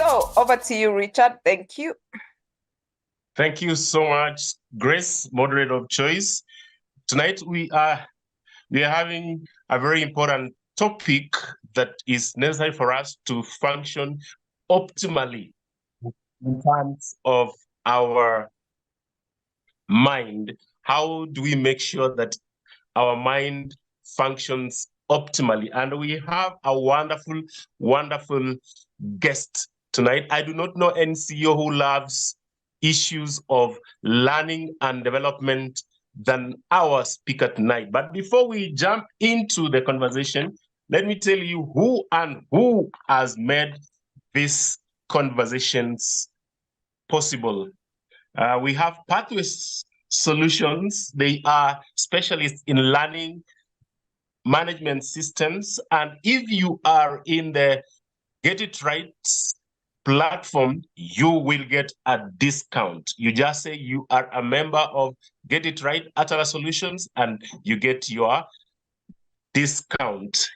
So over to you, Richard. Thank you. Thank you so much, Grace, moderator of choice. Tonight we are having a very important topic that is necessary for us to function optimally in terms of our mind. How do we make sure that our mind functions optimally? And we have a wonderful, wonderful guest tonight. I do not know any CEO who loves issues of learning and development than our speaker tonight. But before we jump into the conversation, let me tell you who has made these conversations possible. We have Pathways Solutions. They are specialists in learning management systems. And if you are in the Get It Right platform, you will get a discount. You just say you are a member of Get It Right Atlas Solutions and you get your discount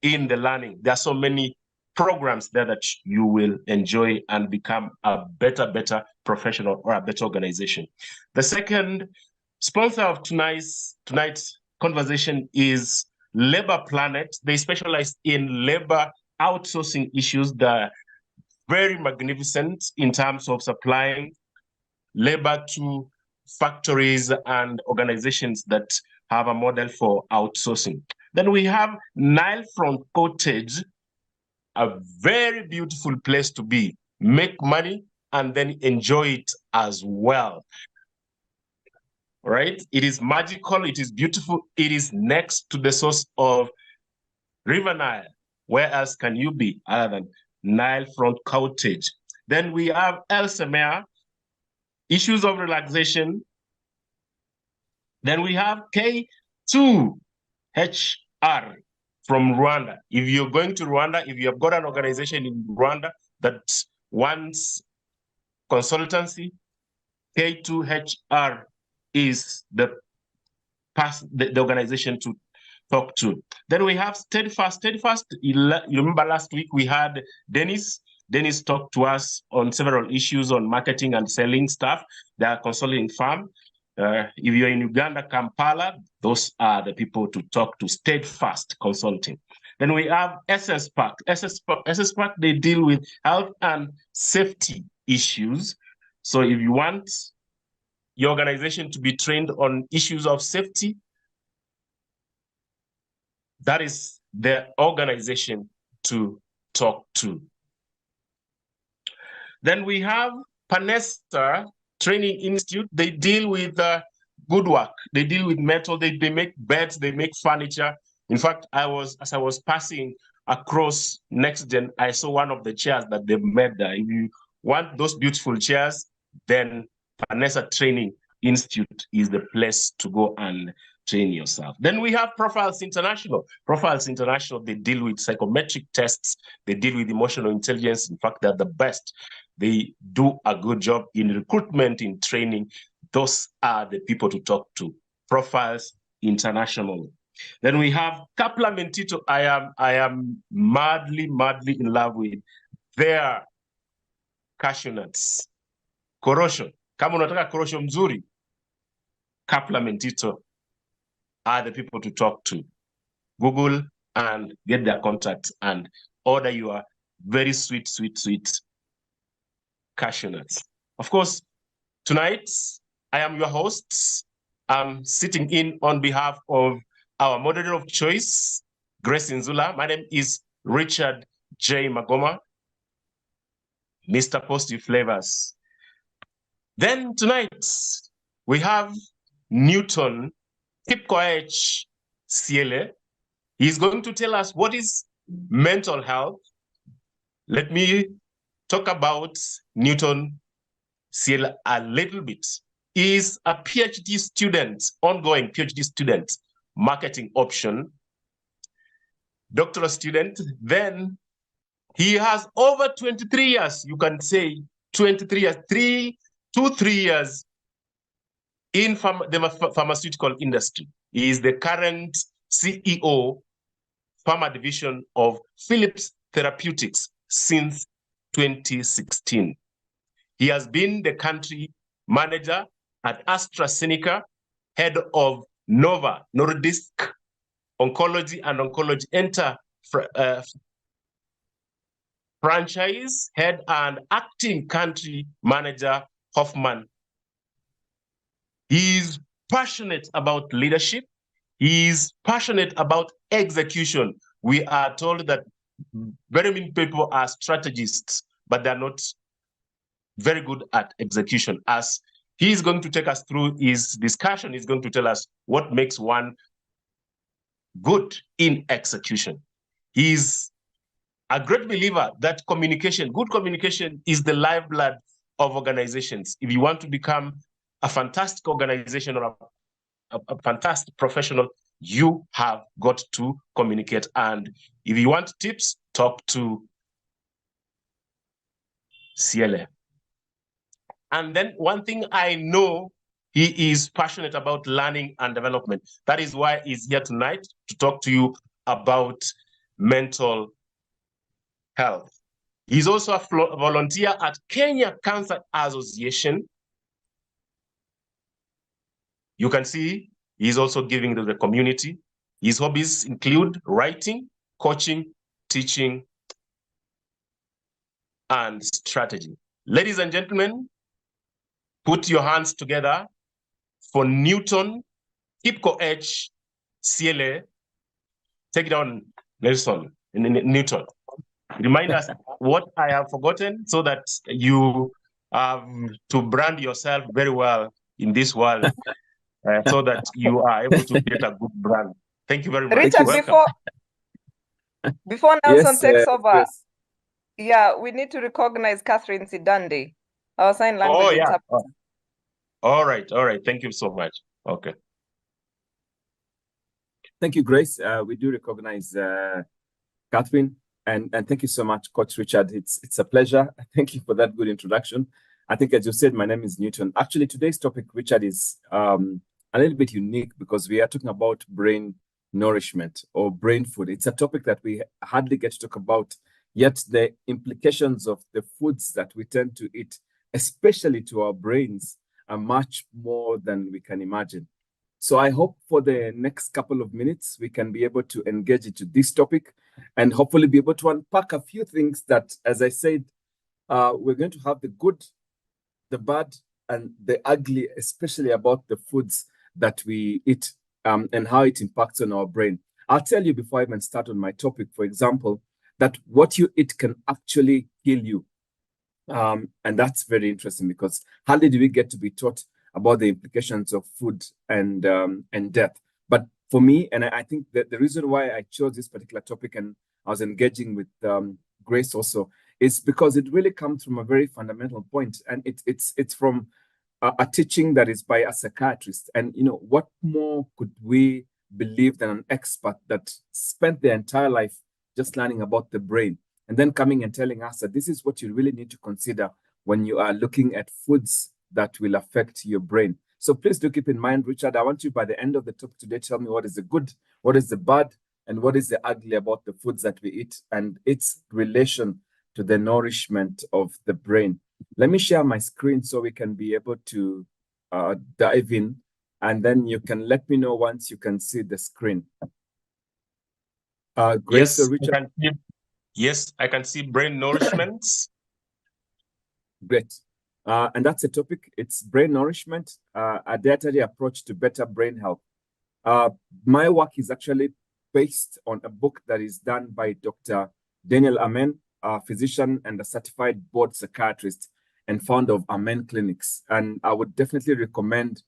in the learning. There are so many programs there that you will enjoy and become a better professional or a better organization. The second sponsor of tonight's conversation is Labor Planet. They specialize in labor outsourcing issues. They're very magnificent in terms of supplying labor to factories and organizations that have a model for outsourcing. Then we have Nile Front Cottage, a very beautiful place to be. Make money and then enjoy it as well. Right? It is magical, it is beautiful, it is next to the source of River Nile. Where else can you be other than Nile Front Cottage? Then we have El Semer, issues of relaxation. Then we have K2HR from Rwanda. If you're going to Rwanda, if you have got an organization in Rwanda that wants consultancy, K2HR is the organization to talk to. Then we have Steadfast. Steadfast, you remember last week we had Dennis. Dennis talked to us on several issues on marketing and selling stuff. They are a consulting firm. If you're in Uganda, Kampala, those are the people to talk to, Steadfast Consulting. Then we have SS Park. SS Park, they deal with health and safety issues. So if you want your organization to be trained on issues of safety, that is the organization to talk to. Then we have Panessa Training Institute. They deal with good work. They deal with metal. They make beds. They make furniture. In fact, as I was passing across NextGen, I saw one of the chairs that they've made there. If you want those beautiful chairs, then Panessa Training Institute is the place to go and train yourself. Then we have Profiles International. Profiles International, they deal with psychometric tests. They deal with emotional intelligence. In fact, they're the best. They do a good job in recruitment, in training. Those are the people to talk to. Profiles International. Then we have Kapla Mentito. I am madly in love with their cashew nuts. Korosho. Kama unataka korosho mzuri, Kapla Mentito are the people to talk to. Google and get their contacts and order your very sweet cashew nuts. Of course, tonight, I am your host. I'm sitting in on behalf of our moderator of choice, Grace Nzula. My name is Richard J. Magoma, Mr. Positive Flavors. Then tonight, we have Newton Kipkoech Siele. He's going to tell us what is mental health. Let me talk about Newton Siele a little bit. He is a PhD student, ongoing PhD student, marketing option, doctoral student. Then he has over 23 years, you can say 23 years, 3 years in the pharmaceutical industry. He is the current CEO, Pharma Division of Philips Therapeutics since 2016. He has been the country manager at AstraZeneca, head of Nova Nordisk Oncology and Oncology franchise head and acting country manager Hoffman. He's passionate about leadership. He's passionate about execution. We are told that very many people are strategists, but they're not very good at execution. As he's going to take us through his discussion, he's going to tell us what makes one good in execution. He's a great believer that good communication is the lifeblood of organizations. If you want to become a fantastic organization or a fantastic professional, you have got to communicate. And if you want tips, talk to Siele. And then one thing I know, he is passionate about learning and development. That is why he's here tonight to talk to you about mental health. He's also a volunteer at Kenya Cancer Association. You can see he's also giving to the community. His hobbies include writing, coaching, teaching, and strategy. Ladies and gentlemen, put your hands together for Newton, Ipco H, Siele. Take it on, Nelson, Newton. Remind us what I have forgotten so that you have to brand yourself very well in this world so that you are able to get a good brand. Thank you very much. Richard, before Nelson takes over, yes. Yeah, we need to recognize Catherine Sidande, our sign language interpreter. All right. Thank you so much. Okay. Thank you, Grace. We do recognize Catherine, and thank you so much, Coach Richard. It's a pleasure. Thank you for that good introduction. I think, as you said, my name is Newton. Actually, today's topic, Richard, is a little bit unique because we are talking about brain nourishment or brain food. It's a topic that we hardly get to talk about, yet the implications of the foods that we tend to eat, especially to our brains, are much more than we can imagine. So I hope for the next couple of minutes, we can be able to engage into this topic and hopefully be able to unpack a few things that, as I said, we're going to have the good, the bad, and the ugly, especially about the foods that we eat and how it impacts on our brain. I'll tell you before I even start on my topic, for example, that what you eat can actually kill you. And that's very interesting because hardly do we get to be taught about the implications of food and death. But for me, and I think that the reason why I chose this particular topic and I was engaging with Grace also is because it really comes from a very fundamental point, and it's from a teaching that is by a psychiatrist. And you know, what more could we believe than an expert that spent their entire life just learning about the brain and then coming and telling us that this is what you really need to consider when you are looking at foods that will affect your brain. So please do keep in mind, Richard, I want you by the end of the talk today, tell me what is the good, what is the bad, and what is the ugly about the foods that we eat and its relation to the nourishment of the brain. Let me share my screen so we can be able to dive in, and then you can let me know once you can see the screen. Grace, yes, Richard? I can see brain nourishment. Great. And that's a topic. It's brain nourishment, a dietary approach to better brain health. My work is actually based on a book that is done by Dr. Daniel Amen, a physician and a certified board psychiatrist and founder of Amen Clinics. And I would definitely recommend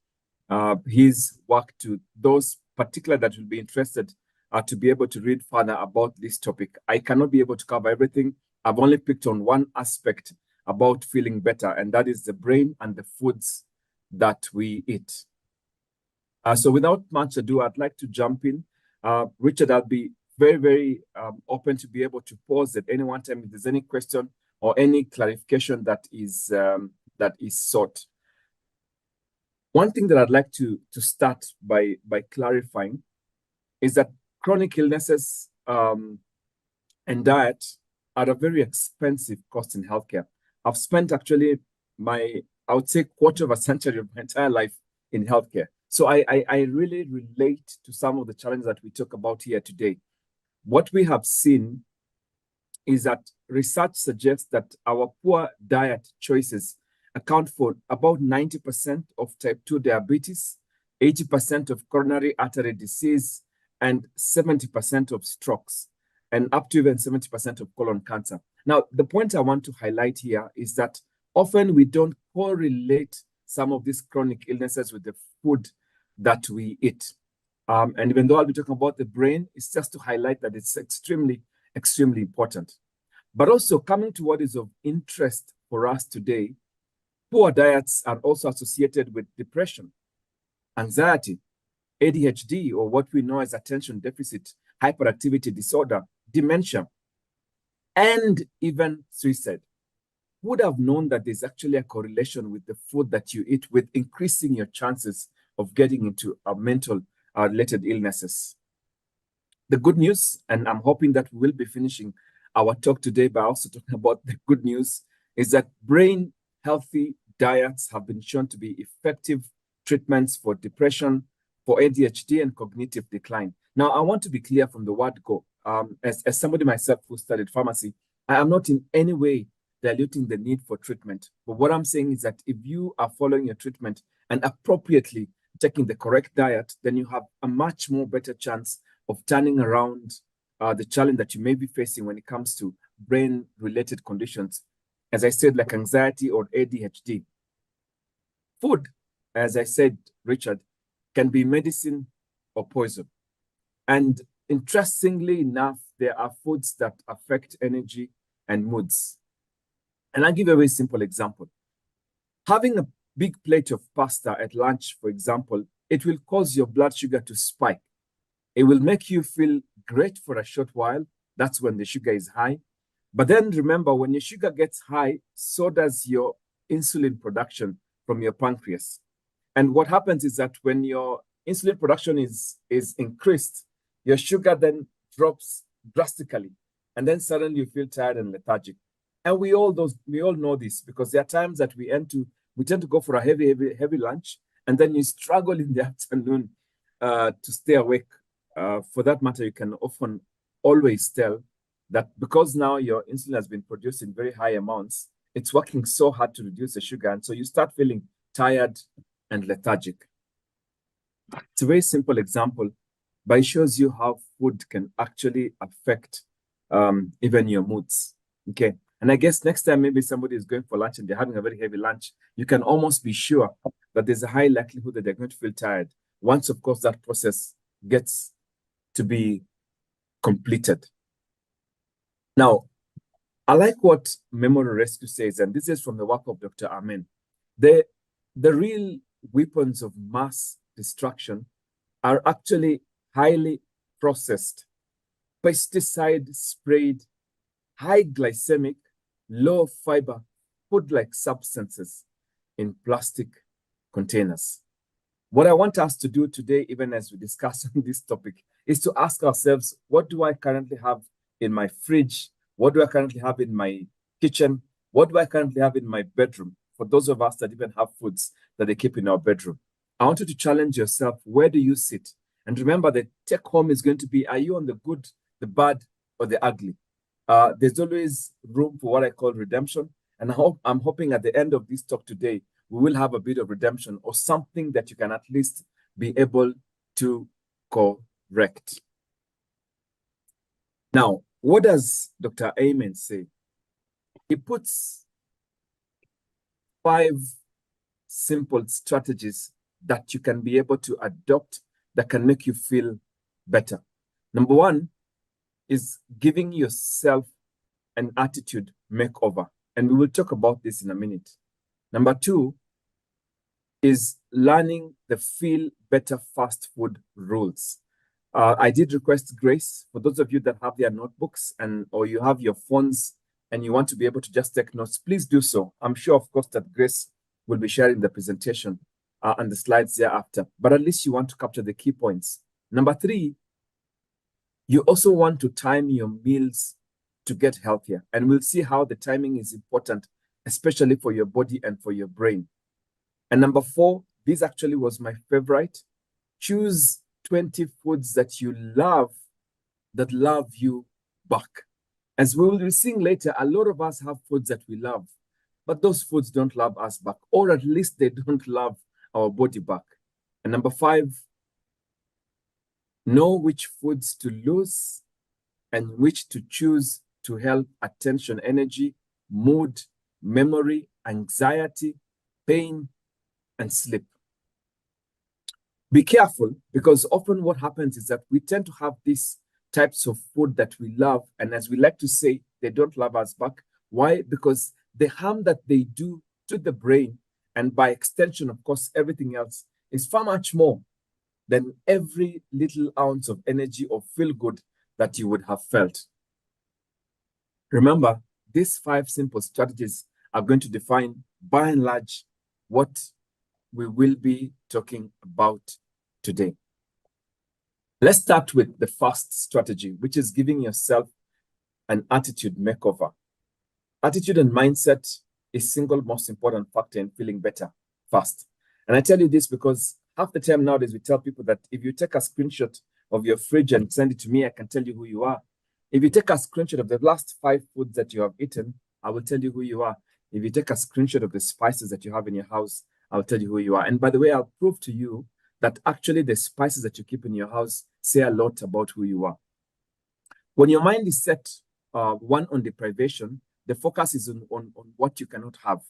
his work to those particular that will be interested to be able to read further about this topic. I cannot be able to cover everything. I've only picked on one aspect about feeling better, and that is the brain and the foods that we eat. So without much ado, I'd like to jump in. Richard, I'll be very, very open to be able to pause at any one time if there's any question or any clarification that is sought. One thing that I'd like to start by clarifying is that chronic illnesses and diet at a very expensive cost in healthcare. I've spent actually I would say quarter of a century of my entire life in healthcare. So I really relate to some of the challenges that we talk about here today. What we have seen is that research suggests that our poor diet choices account for about 90% of type 2 diabetes, 80% of coronary artery disease, and 70% of strokes, and up to even 70% of colon cancer. Now, the point I want to highlight here is that often we don't correlate some of these chronic illnesses with the food that we eat. And even though I'll be talking about the brain, it's just to highlight that it's extremely, extremely important. But also coming to what is of interest for us today, poor diets are also associated with depression, anxiety, ADHD, or what we know as attention deficit hyperactivity disorder, dementia, and even suicide. Who would have known that there's actually a correlation with the food that you eat with increasing your chances of getting into mental related illnesses? The good news, and I'm hoping that we will be finishing our talk today by also talking about the good news, is that brain healthy diets have been shown to be effective treatments for depression, for ADHD, and cognitive decline. Now, I want to be clear from the word go. As somebody myself who studied pharmacy, I am not in any way diluting the need for treatment. But what I'm saying is that if you are following your treatment and appropriately taking the correct diet, then you have a much more better chance of turning around the challenge that you may be facing when it comes to brain-related conditions, as I said, like anxiety or ADHD. Food, as I said, Richard, can be medicine or poison. And interestingly enough, there are foods that affect energy and moods. And I'll give you a very simple example. Having a big plate of pasta at lunch, for example, it will cause your blood sugar to spike. It will make you feel great for a short while. That's when the sugar is high. But then remember, when your sugar gets high, so does your insulin production from your pancreas. And what happens is that when your insulin production is increased, your sugar then drops drastically. And then suddenly you feel tired and lethargic. And we all know this, because there are times that we tend to go for a heavy lunch, and then you struggle in the afternoon to stay awake. For that matter, you can often always tell that because now your insulin has been produced in very high amounts, it's working so hard to reduce the sugar. And so you start feeling tired and lethargic. It's a very simple example, but it shows you how food can actually affect even your moods. Okay. And I guess next time maybe somebody is going for lunch and they're having a very heavy lunch, you can almost be sure that there's a high likelihood that they're going to feel tired once, of course, that process gets to be completed. Now, I like what Memory Rescue says, and this is from the work of Dr. Amen. The real weapons of mass destruction are actually highly processed, pesticide-sprayed, high glycemic, low fiber, food-like substances in plastic containers. What I want us to do today, even as we discuss on this topic, is to ask ourselves, what do I currently have in my fridge? What do I currently have in my kitchen? What do I currently have in my bedroom? For those of us that even have foods that they keep in our bedroom, I want you to challenge yourself. Where do you sit? And remember, the take home is going to be, are you on the good, the bad, or the ugly? There's always room for what I call redemption. And I'm hoping at the end of this talk today, we will have a bit of redemption or something that you can at least be able to correct. Now, what does Dr. Amen say? He puts 5 simple strategies that you can be able to adopt that can make you feel better. Number 1 is giving yourself an attitude makeover. And we will talk about this in a minute. Number 2 is learning the feel better fast food rules. I did request Grace, for those of you that have their notebooks or you have your phones and you want to be able to just take notes, please do so. I'm sure, of course, that Grace will be sharing the presentation and the slides thereafter, but at least you want to capture the key points. Number 3, you also want to time your meals to get healthier. And we'll see how the timing is important, especially for your body and for your brain. And number 4, this actually was my favorite. Choose 20 foods that you love, that love you back. As we will be seeing later, a lot of us have foods that we love, but those foods don't love us back, or at least they don't love our body back. And number 5, know which foods to lose and which to choose to help attention, energy, mood, memory, anxiety, pain, and sleep. Be careful, because often what happens is that we tend to have these types of food that we love, and as we like to say, they don't love us back. Why? Because the harm that they do to the brain, and by extension, of course, everything else, is far much more than every little ounce of energy or feel good that you would have felt. Remember, these 5 simple strategies are going to define, by and large, what we will be talking about today. Let's start with the first strategy, which is giving yourself an attitude makeover. Attitude and mindset is single most important factor in feeling better fast. And I tell you this because half the time nowadays we tell people that if you take a screenshot of your fridge and send it to me, I can tell you who you are. If you take a screenshot of the last 5 foods that you have eaten, I will tell you who you are. If you take a screenshot of the spices that you have in your house, I'll tell you who you are. And by the way, I'll prove to you that actually the spices that you keep in your house say a lot about who you are. When your mind is set, one, on deprivation, the focus is on what you cannot have.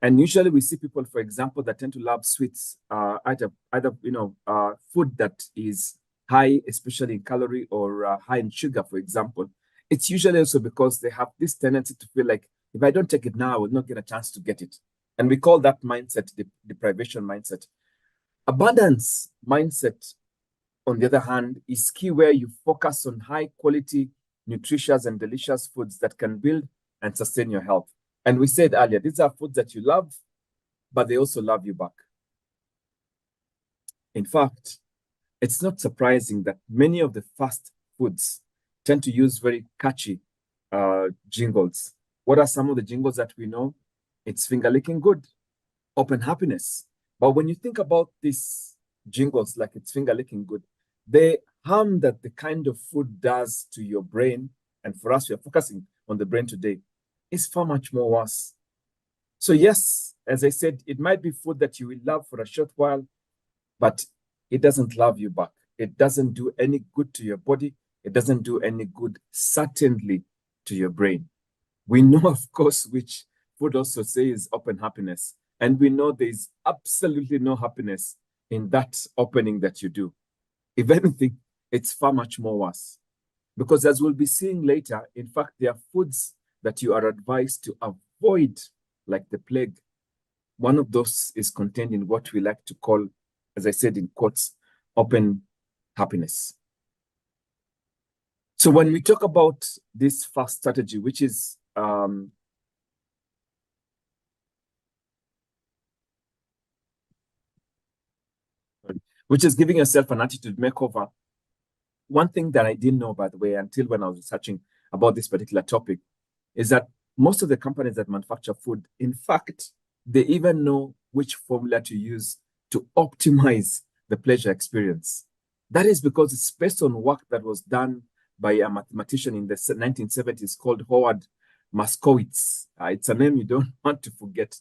And usually we see people, for example, that tend to love sweets, either food that is high, especially in calorie, or high in sugar, for example. It's usually also because they have this tendency to feel like, if I don't take it now, I will not get a chance to get it. And we call that mindset the deprivation mindset. Abundance mindset, on the other hand, is key, where you focus on high quality, nutritious and delicious foods that can build and sustain your health. And we said earlier, these are foods that you love, but they also love you back. In fact, it's not surprising that many of the fast foods tend to use very catchy jingles. What are some of the jingles that we know? It's finger licking good, open happiness. But when you think about these jingles, like it's finger licking good, the harm that the kind of food does to your brain, and for us, we are focusing on the brain today, is far much more worse. So yes, as I said, it might be food that you will love for a short while, but it doesn't love you back. It doesn't do any good to your body. It doesn't do any good, certainly, to your brain. We know, of course, which food also says open happiness. And we know there is absolutely no happiness in that opening that you do. If anything, it's far much more worse. Because as we'll be seeing later, in fact, there are foods that you are advised to avoid like the plague. One of those is contained in what we like to call, as I said in quotes, open happiness. So when we talk about this first strategy, which is giving yourself an attitude makeover. One thing that I didn't know, by the way, until when I was researching about this particular topic, is that most of the companies that manufacture food, in fact, they even know which formula to use to optimize the pleasure experience. That is because it's based on work that was done by a mathematician in the 1970s called Howard Moskowitz. It's a name you don't want to forget,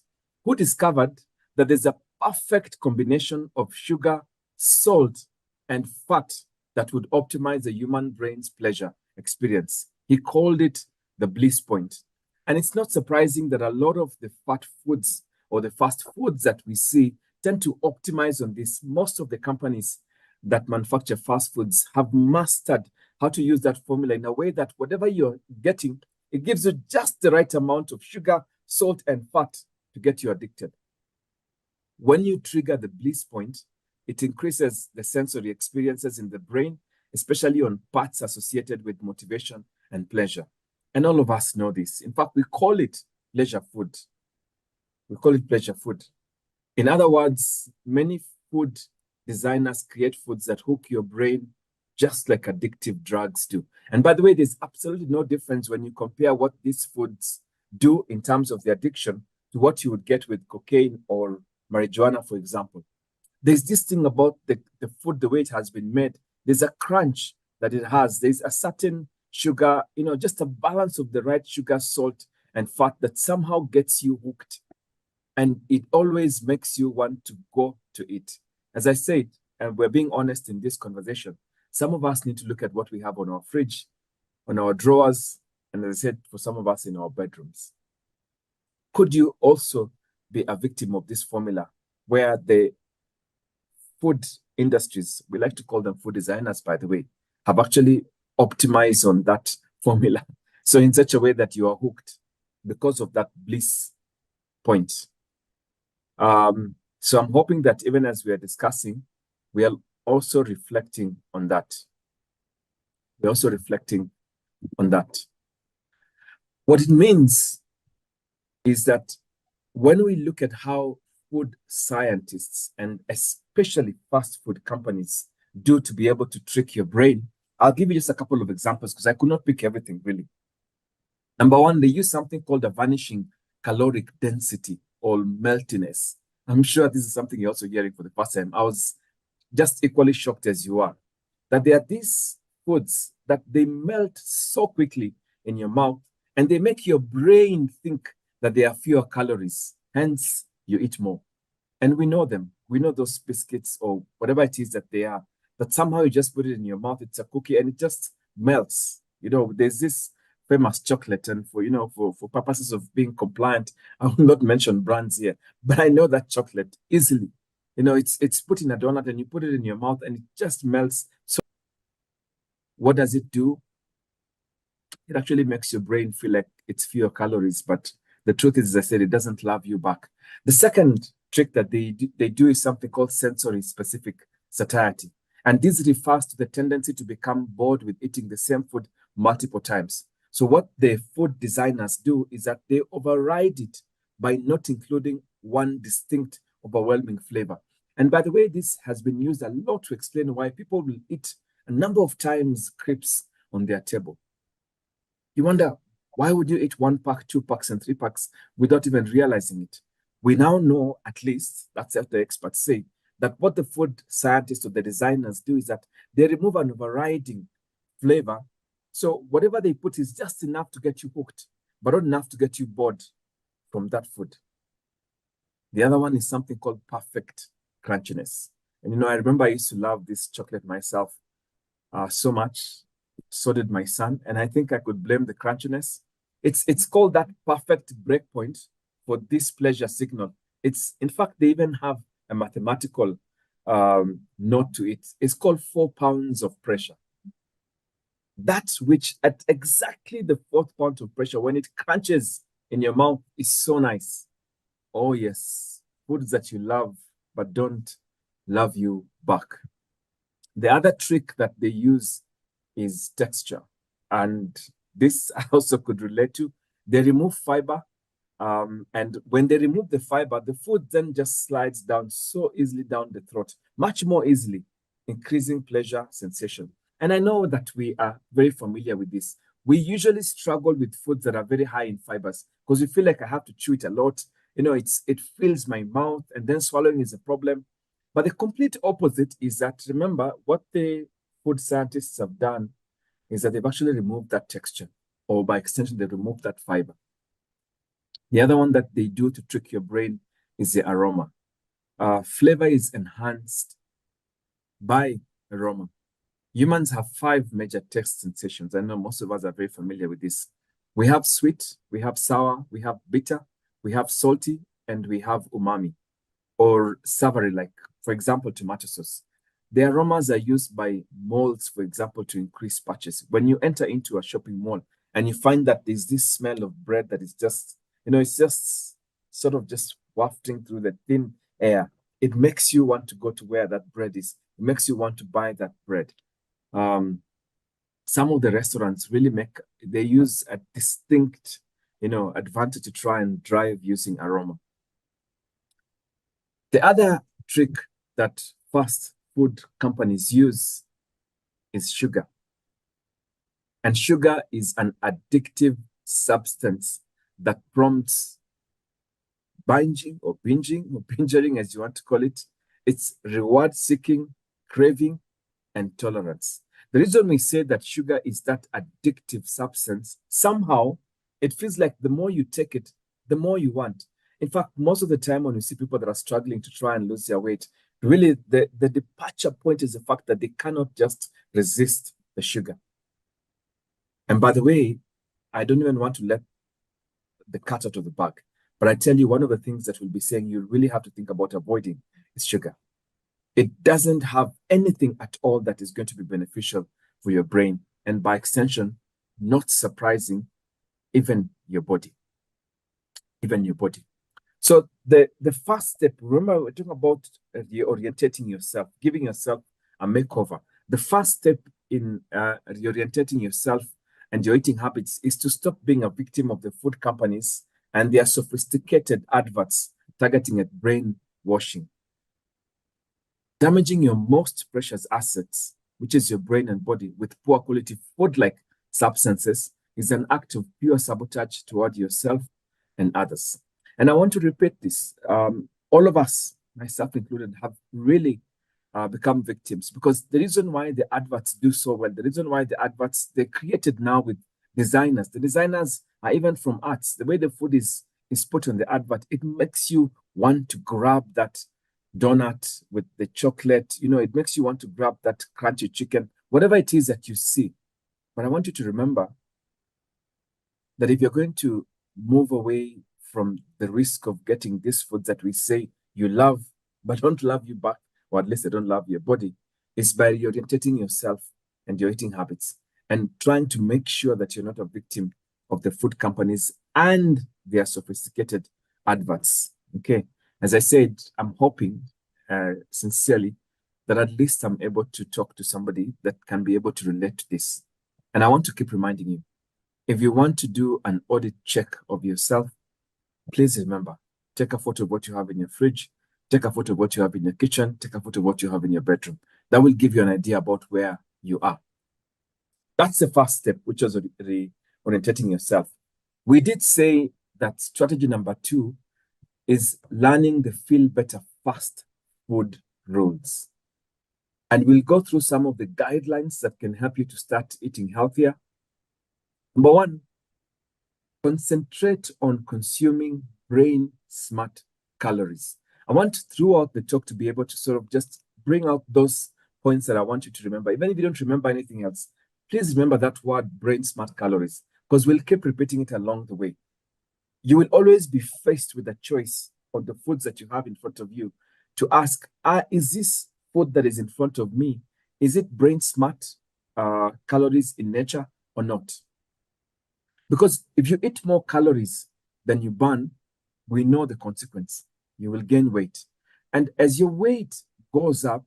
who discovered that there's a perfect combination of sugar, salt, and fat that would optimize the human brain's pleasure experience. He called it the bliss point. And it's not surprising that a lot of the fat foods or the fast foods that we see tend to optimize on this. Most of the companies that manufacture fast foods have mastered how to use that formula in a way that whatever you're getting, it gives you just the right amount of sugar, salt, and fat to get you addicted. When you trigger the bliss point, it increases the sensory experiences in the brain, especially on parts associated with motivation and pleasure. And all of us know this. In fact, we call it pleasure food. We call it pleasure food. In other words, many food designers create foods that hook your brain just like addictive drugs do. And by the way, there's absolutely no difference when you compare what these foods do in terms of the addiction to what you would get with cocaine or marijuana, for example. There's this thing about the food, the way it has been made. There's a crunch that it has. There's a certain sugar, just a balance of the right sugar, salt, and fat that somehow gets you hooked. And it always makes you want to go to it. As I said, and we're being honest in this conversation, some of us need to look at what we have on our fridge, on our drawers, and as I said, for some of us in our bedrooms. Could you also be a victim of this formula where the food industries, we like to call them food designers, by the way, have actually optimized on that formula? So in such a way that you are hooked because of that bliss point. So I'm hoping that even as we are discussing, we are also reflecting on that. We're also reflecting on that. What it means is that when we look at how food scientists and especially fast food companies do to be able to trick your brain, I'll give you just a couple of examples because I could not pick everything really. Number one, they use something called a vanishing caloric density or meltiness. I'm sure this is something you're also hearing for the first time. I was just equally shocked as you are, that there are these foods that they melt so quickly in your mouth and they make your brain think that there are fewer calories. Hence, you eat more. And we know them. We know those biscuits or whatever it is that they are, that somehow you just put it in your mouth, it's a cookie and it just melts. There's this famous chocolate, and for purposes of being compliant, I will not mention brands here, but I know that chocolate easily. It's put in a donut and you put it in your mouth and it just melts. So what does it do? It actually makes your brain feel like it's fewer calories, but the truth is, as I said, it doesn't love you back. The second trick that they do is something called sensory specific satiety. And this refers to the tendency to become bored with eating the same food multiple times. So what the food designers do is that they override it by not including one distinct, overwhelming flavor. And by the way, this has been used a lot to explain why people will eat a number of times crepes on their table. You wonder, why would you eat 1 pack, 2 packs, and 3 packs without even realizing it? We now know, at least, that's what the experts say, that what the food scientists or the designers do is that they remove an overriding flavor. So whatever they put is just enough to get you hooked, but not enough to get you bored from that food. The other one is something called perfect crunchiness. And I remember I used to love this chocolate myself so much. So did my son. And I think I could blame the crunchiness. It's called that perfect breakpoint for this pleasure signal. In fact, they even have a mathematical note to it. It's called 4 pounds of pressure. That which at exactly the 4th pound of pressure, when it crunches in your mouth, is so nice. Oh yes, foods that you love but don't love you back. The other trick that they use is texture. And this I also could relate to. They remove fiber. And when they remove the fiber, the food then just slides down so easily down the throat, much more easily, increasing pleasure sensation. And I know that we are very familiar with this. We usually struggle with foods that are very high in fibers because we feel like I have to chew it a lot. It fills my mouth and then swallowing is a problem. But the complete opposite is that, remember, what the food scientists have done is that they've actually removed that texture, or by extension, they removed that fiber. The other one that they do to trick your brain is the aroma. Flavor is enhanced by aroma. Humans have 5 major taste sensations. I know most of us are very familiar with this. We have sweet, we have sour, we have bitter, we have salty, and we have umami, or savory, like, for example, tomato sauce. The aromas are used by malls, for example, to increase purchase. When you enter into a shopping mall and you find that there's this smell of bread that is just, it's just sort of just wafting through the thin air, it makes you want to go to where that bread is. It makes you want to buy that bread. Some of the restaurants really they use a distinct, advantage to try and drive using aroma. The other trick that fast food companies use is sugar. And sugar is an addictive substance that prompts binging or bingering, as you want to call it. It's reward seeking, craving, and tolerance. The reason we say that sugar is that addictive substance, somehow it feels like the more you take it, the more you want. In fact, most of the time when you see people that are struggling to try and lose their weight, really the departure point is the fact that they cannot just resist the sugar. And by the way, I don't even want to let the cat out of the bag, but I tell you, one of the things that we'll be saying you really have to think about avoiding is sugar. It doesn't have anything at all that is going to be beneficial for your brain, and by extension, not surprising, even your body. So the first step, remember we're talking about reorientating yourself, giving yourself a makeover. The first step in reorientating yourself and your eating habits is to stop being a victim of the food companies and their sophisticated adverts targeting at brainwashing. Damaging your most precious assets, which is your brain and body, with poor quality food-like substances is an act of pure sabotage toward yourself and others. And I want to repeat this. All of us, myself included, have really become victims, because the reason why the adverts do so well, the reason why the adverts, they're created now with designers. The designers are even from arts. The way the food is put on the advert, it makes you want to grab that donut with the chocolate. You know, it makes you want to grab that crunchy chicken, whatever it is that you see. But I want you to remember that if you're going to move away from the risk of getting these foods that we say you love, but don't love you back, or at least they don't love your body, is by reorientating yourself and your eating habits and trying to make sure that you're not a victim of the food companies and their sophisticated adverts. Okay. As I said, I'm hoping sincerely that at least I'm able to talk to somebody that can be able to relate to this. And I want to keep reminding you, if you want to do an audit check of yourself, please remember, take a photo of what you have in your fridge, take a photo of what you have in your kitchen, take a photo of what you have in your bedroom. That will give you an idea about where you are. That's the first step, which is reorientating yourself. We did say that strategy number 2 is learning the feel better fast food rules. And we'll go through some of the guidelines that can help you to start eating healthier. Number 1, concentrate on consuming brain smart calories. I want throughout the talk to be able to sort of just bring out those points that I want you to remember. Even if you don't remember anything else, please remember that word, brain smart calories, because we'll keep repeating it along the way. You will always be faced with a choice of the foods that you have in front of you to ask, is this food that is in front of me, is it brain smart calories in nature or not? Because if you eat more calories than you burn, we know the consequence. You will gain weight. And as your weight goes up,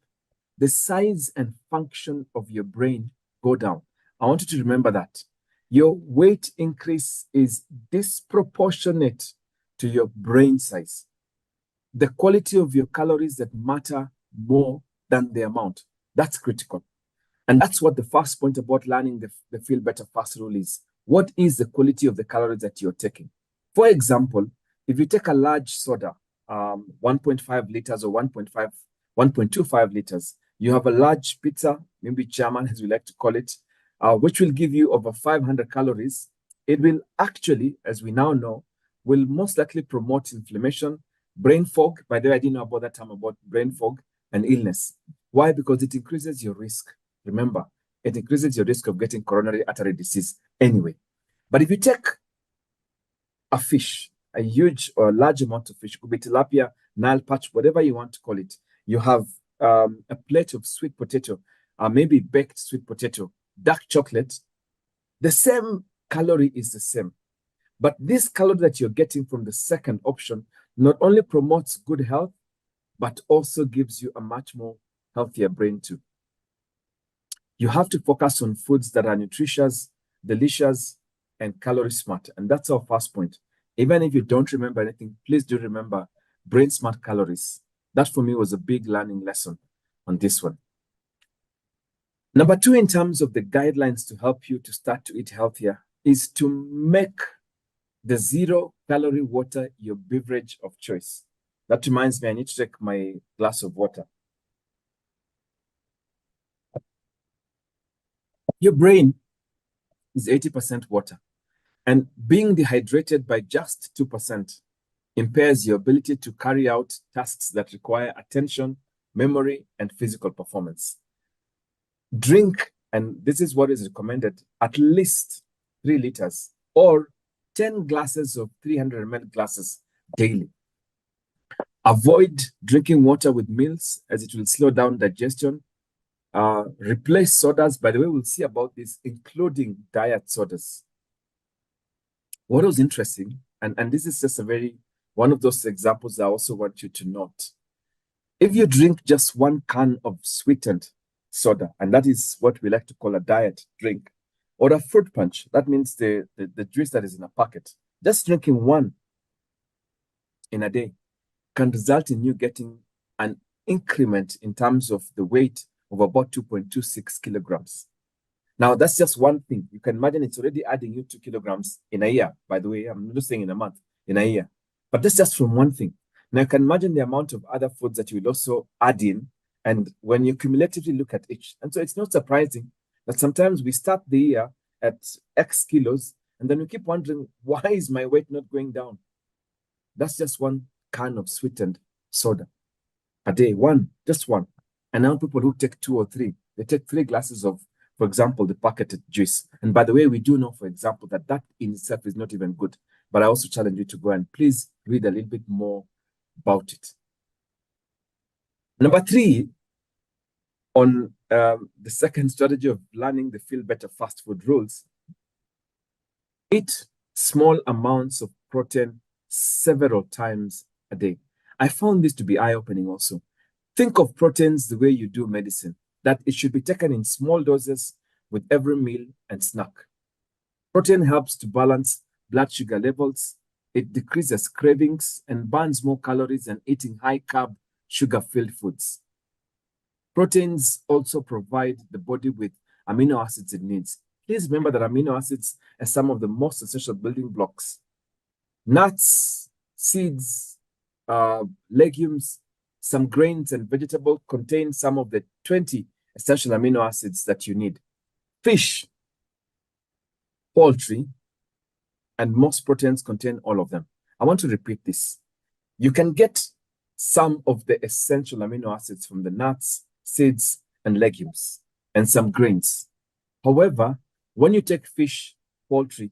the size and function of your brain go down. I want you to remember that. Your weight increase is disproportionate to your brain size. The quality of your calories that matter more than the amount. That's critical. And that's what the first point about learning the feel better fast rule is. What is the quality of the calories that you're taking? For example, if you take a large soda, 1.5 liters or 1.25 liters, you have a large pizza, maybe German as we like to call it, which will give you over 500 calories. It will actually, as we now know, will most likely promote inflammation, brain fog. By the way, I didn't know about that term about brain fog and illness. Why? Because it increases your risk. Remember, it increases your risk of getting coronary artery disease anyway. But if you take a fish, a huge or large amount of fish, could be tilapia, Nile perch, whatever you want to call it, you have a plate of sweet potato, maybe baked sweet potato, dark chocolate, the same calorie is the same. But this calorie that you're getting from the second option not only promotes good health, but also gives you a much more healthier brain too. You have to focus on foods that are nutritious, delicious, and calorie smart. And that's our first point. Even if you don't remember anything, please do remember brain smart calories. That for me was a big learning lesson on this one. Number two, in terms of the guidelines to help you to start to eat healthier, is to make the 0-calorie water your beverage of choice. That reminds me, I need to take my glass of water. Your brain is 80% water, and being dehydrated by just 2% impairs your ability to carry out tasks that require attention, memory, and physical performance. Drink, and this is what is recommended, at least 3 liters or 10 glasses of 300 ml glasses daily. Avoid drinking water with meals, as it will slow down digestion. Replace sodas. By the way, we'll see about this, including diet sodas. What was interesting, and this is just one of those examples I also want you to note. If you drink just 1 can of sweetened soda, and that is what we like to call a diet drink, or a fruit punch, that means the juice that is in a packet, just drinking 1 in a day can result in you getting an increment in terms of the weight of about 2.26 kilograms. Now, that's just one thing. You can imagine it's already adding you 2 kilograms in a year. By the way, I'm not saying in a month, in a year. But that's just from one thing. Now, you can imagine the amount of other foods that you will also add in, and when you cumulatively look at each. And so it's not surprising that sometimes we start the year at X kilos, and then we keep wondering, why is my weight not going down? That's just 1 can of sweetened soda a day, just one. And now people who take 2 or 3, they take 3 glasses of, for example, the packeted juice. And by the way, we do know, for example, that in itself is not even good. But I also challenge you to go and please read a little bit more about it. Number 3, on the second strategy of learning the feel better fast food rules, eat small amounts of protein several times a day. I found this to be eye-opening also. Think of proteins the way you do medicine, that it should be taken in small doses with every meal and snack. Protein helps to balance blood sugar levels. It decreases cravings and burns more calories than eating high-carb, sugar-filled foods. Proteins also provide the body with amino acids it needs. Please remember that amino acids are some of the most essential building blocks. Nuts, seeds, legumes, some grains and vegetables contain some of the 20 essential amino acids that you need. Fish, poultry, and most proteins contain all of them. I want to repeat this. You can get some of the essential amino acids from the nuts, seeds, and legumes, and some grains. However, when you take fish, poultry,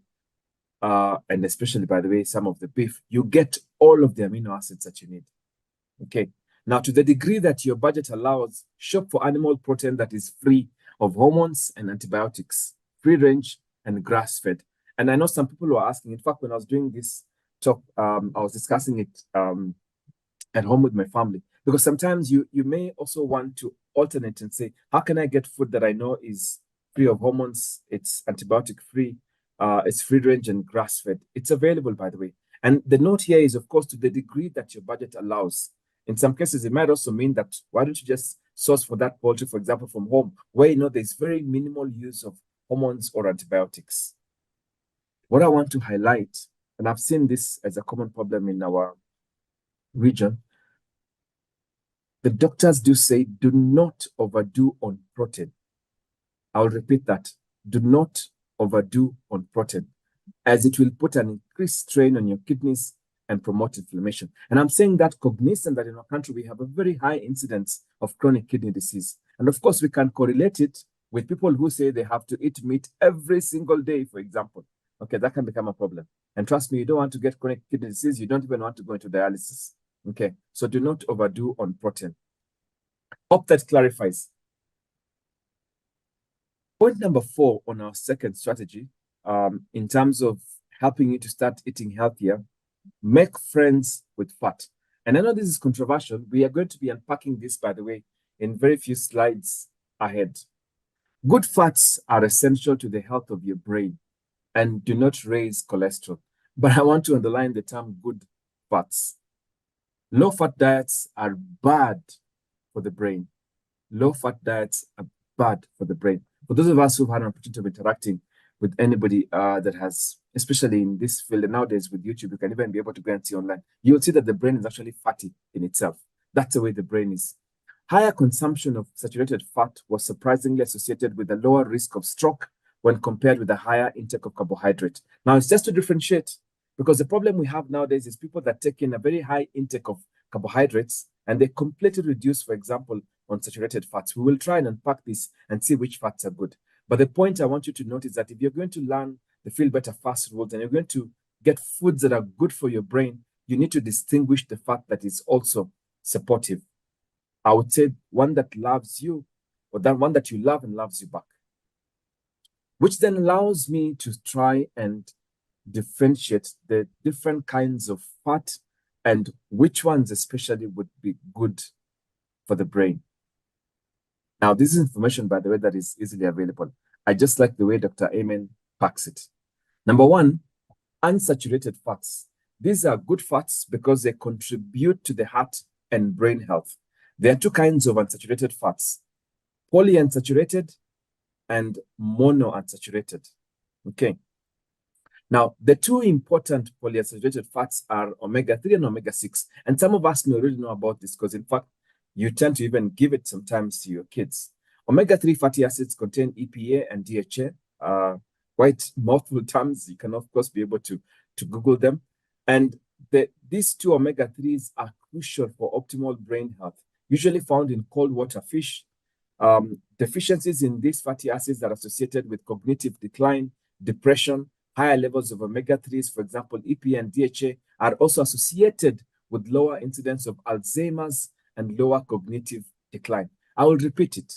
and especially, by the way, some of the beef, you get all of the amino acids that you need. Okay. Now, to the degree that your budget allows, shop for animal protein that is free of hormones and antibiotics, free range and grass-fed. And I know some people were asking, in fact, when I was doing this talk, I was discussing it at home with my family, because sometimes you may also want to alternate and say, how can I get food that I know is free of hormones, it's antibiotic-free, it's free range and grass-fed. It's available, by the way. And the note here is, of course, to the degree that your budget allows. In some cases, it might also mean that why don't you just source for that poultry, for example, from home, where you know there's very minimal use of hormones or antibiotics. What I want to highlight, and I've seen this as a common problem in our region, the doctors do say, do not overdo on protein. I'll repeat that. Do not overdo on protein, as it will put an increased strain on your kidneys and promote inflammation. And I'm saying that cognizant that in our country, we have a very high incidence of chronic kidney disease. And of course, we can correlate it with people who say they have to eat meat every single day, for example. Okay, that can become a problem. And trust me, you don't want to get chronic kidney disease. You don't even want to go into dialysis. Okay, so do not overdo on protein. Hope that clarifies. Point number 4 on our second strategy, in terms of helping you to start eating healthier, make friends with fat. And I know this is controversial. We are going to be unpacking this, by the way, in very few slides ahead. Good fats are essential to the health of your brain and do not raise cholesterol. But I want to underline the term good fats. Low-fat diets are bad for the brain. Low-fat diets are bad for the brain. For those of us who've had an opportunity of interacting with anybody that has, especially in this field, and nowadays with YouTube, you can even be able to go and see online, you'll see that the brain is actually fatty in itself. That's the way the brain is. Higher consumption of saturated fat was surprisingly associated with a lower risk of stroke when compared with a higher intake of carbohydrate. Now, it's just to differentiate, because the problem we have nowadays is people that take in a very high intake of carbohydrates and they completely reduce, for example, on saturated fats. We will try and unpack this and see which fats are good. But the point I want you to note is that if you're going to learn the Feel Better Fast rules and you're going to get foods that are good for your brain, you need to distinguish the fat that is also supportive. I would say one that loves you, or that one that you love and loves you back. Which then allows me to try and differentiate the different kinds of fat and which ones especially would be good for the brain. Now, this is information, by the way, that is easily available. I just like the way Dr. Amen packs it. Number one, unsaturated fats. These are good fats because they contribute to the heart and brain health. There are two kinds of unsaturated fats, polyunsaturated and monounsaturated. Okay. Now, the two important polyunsaturated fats are omega-3 and omega-6. And some of us may already know about this because, in fact, you tend to even give it sometimes to your kids. Omega-3 fatty acids contain EPA and DHA, quite mouthful terms. You can, of course, be able to Google them. And these two omega-3s are crucial for optimal brain health, usually found in cold water fish. Deficiencies in these fatty acids are associated with cognitive decline, depression. Higher levels of omega-3s, for example, EPA and DHA, are also associated with lower incidence of Alzheimer's and lower cognitive decline. I will repeat it.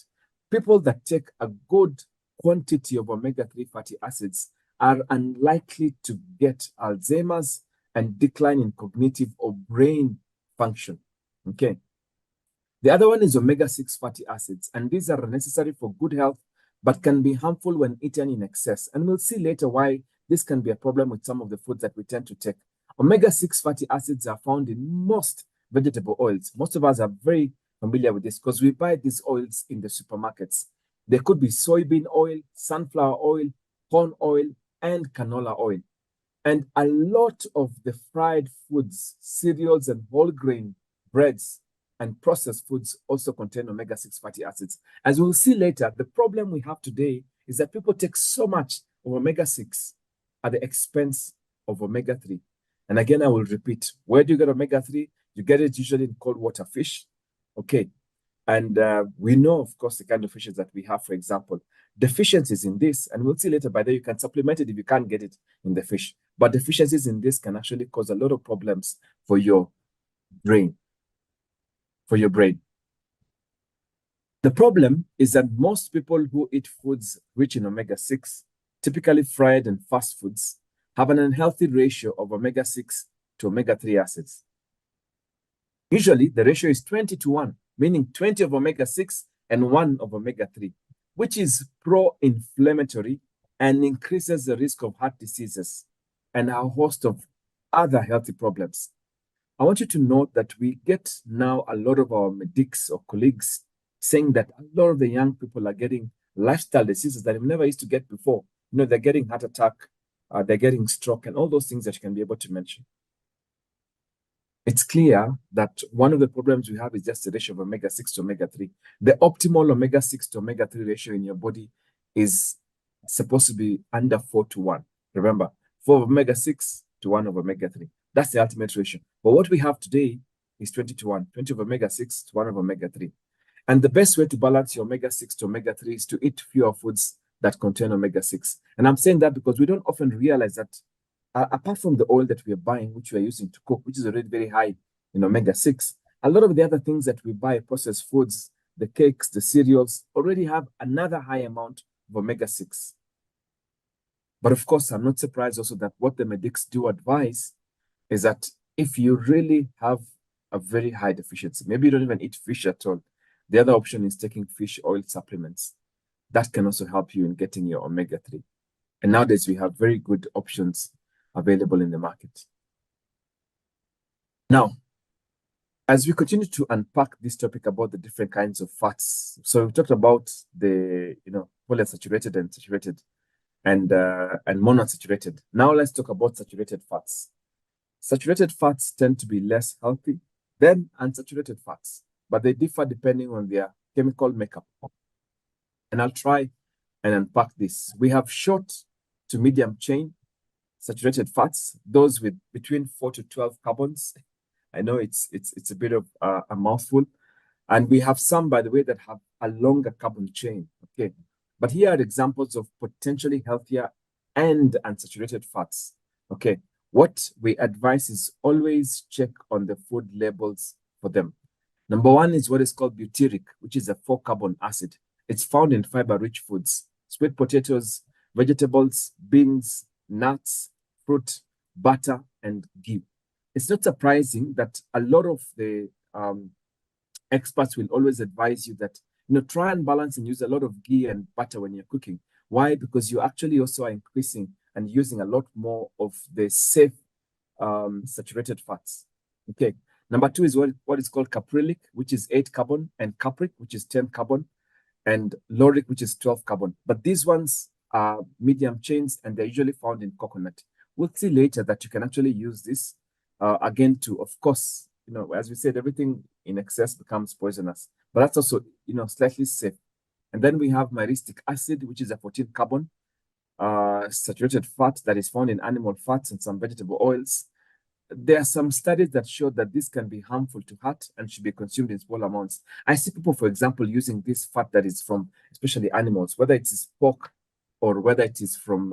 People that take a good quantity of omega-3 fatty acids are unlikely to get Alzheimer's and decline in cognitive or brain function. Okay. The other one is omega-6 fatty acids, and these are necessary for good health, but can be harmful when eaten in excess. And we'll see later why this can be a problem with some of the foods that we tend to take. Omega-6 fatty acids are found in most vegetable oils. Most of us are very familiar with this because we buy these oils in the supermarkets. There could be soybean oil, sunflower oil, corn oil, and canola oil. And a lot of the fried foods, cereals, and whole grain breads and processed foods also contain omega-6 fatty acids. As we'll see later, the problem we have today is that people take so much of omega-6 at the expense of omega-3. And again, I will repeat, where do you get omega-3? You get it usually in cold water fish. Okay. And we know, of course, the kind of fishes that we have, for example, deficiencies in this, and we'll see later, by the way, you can supplement it if you can't get it in the fish. But deficiencies in this can actually cause a lot of problems for your brain. The problem is that most people who eat foods rich in omega-6, typically fried and fast foods, have an unhealthy ratio of omega-6 to omega-3 acids. Usually, the ratio is 20:1, meaning 20 of omega-6 and 1 of omega-3, which is pro-inflammatory and increases the risk of heart diseases and a host of other healthy problems. I want you to note that we get now a lot of our medics or colleagues saying that a lot of the young people are getting lifestyle diseases that they never used to get before. You know, they're getting heart attack, they're getting stroke, and all those things that you can be able to mention. It's clear that one of the problems we have is just the ratio of omega-6 to omega-3. The optimal omega-6 to omega-3 ratio in your body is supposed to be under 4:1. Remember, 4 of omega-6 to 1 of omega-3. That's the ultimate ratio. But what we have today is 20:1, 20 of omega-6 to 1 of omega-3. And the best way to balance your omega-6 to omega-3 is to eat fewer foods that contain omega-6. And I'm saying that because we don't often realize that apart from the oil that we are buying, which we are using to cook, which is already very high in omega-6, a lot of the other things that we buy, processed foods, the cakes, the cereals, already have another high amount of omega-6. But of course, I'm not surprised also that what the medics do advise is that if you really have a very high deficiency, maybe you don't even eat fish at all, the other option is taking fish oil supplements. That can also help you in getting your omega-3. And nowadays, we have very good options available in the market. Now, as we continue to unpack this topic about the different kinds of fats, so we talked about the polyunsaturated and saturated and monounsaturated. Now let's talk about saturated fats. Saturated fats tend to be less healthy than unsaturated fats, but they differ depending on their chemical makeup. And I'll try and unpack this. We have short to medium chain saturated fats, those with between 4 to 12 carbons. I know it's a bit of a mouthful. And we have some, by the way, that have a longer carbon chain. Okay. But here are examples of potentially healthier and unsaturated fats. Okay. What we advise is always check on the food labels for them. Number one is what is called butyric, which is a 4-carbon acid. It's found in fiber-rich foods, sweet potatoes, vegetables, beans, nuts, fruit, butter, and ghee. It's not surprising that a lot of the experts will always advise you that, try and balance and use a lot of ghee and butter when you're cooking. Why? Because you actually also are increasing and using a lot more of the safe saturated fats. Okay. Number two is what is called caprylic, which is 8 carbon, and capric, which is 10 carbon, and lauric, which is 12 carbon. But these ones are medium chains, and they're usually found in coconut. We'll see later that you can actually use this again to, of course, as we said, everything in excess becomes poisonous, but that's also, slightly safe. And then we have myristic acid, which is a 14 carbon saturated fat that is found in animal fats and some vegetable oils. There are some studies that show that this can be harmful to heart and should be consumed in small amounts. I see people, for example, using this fat that is from especially animals, whether it is pork or whether it is from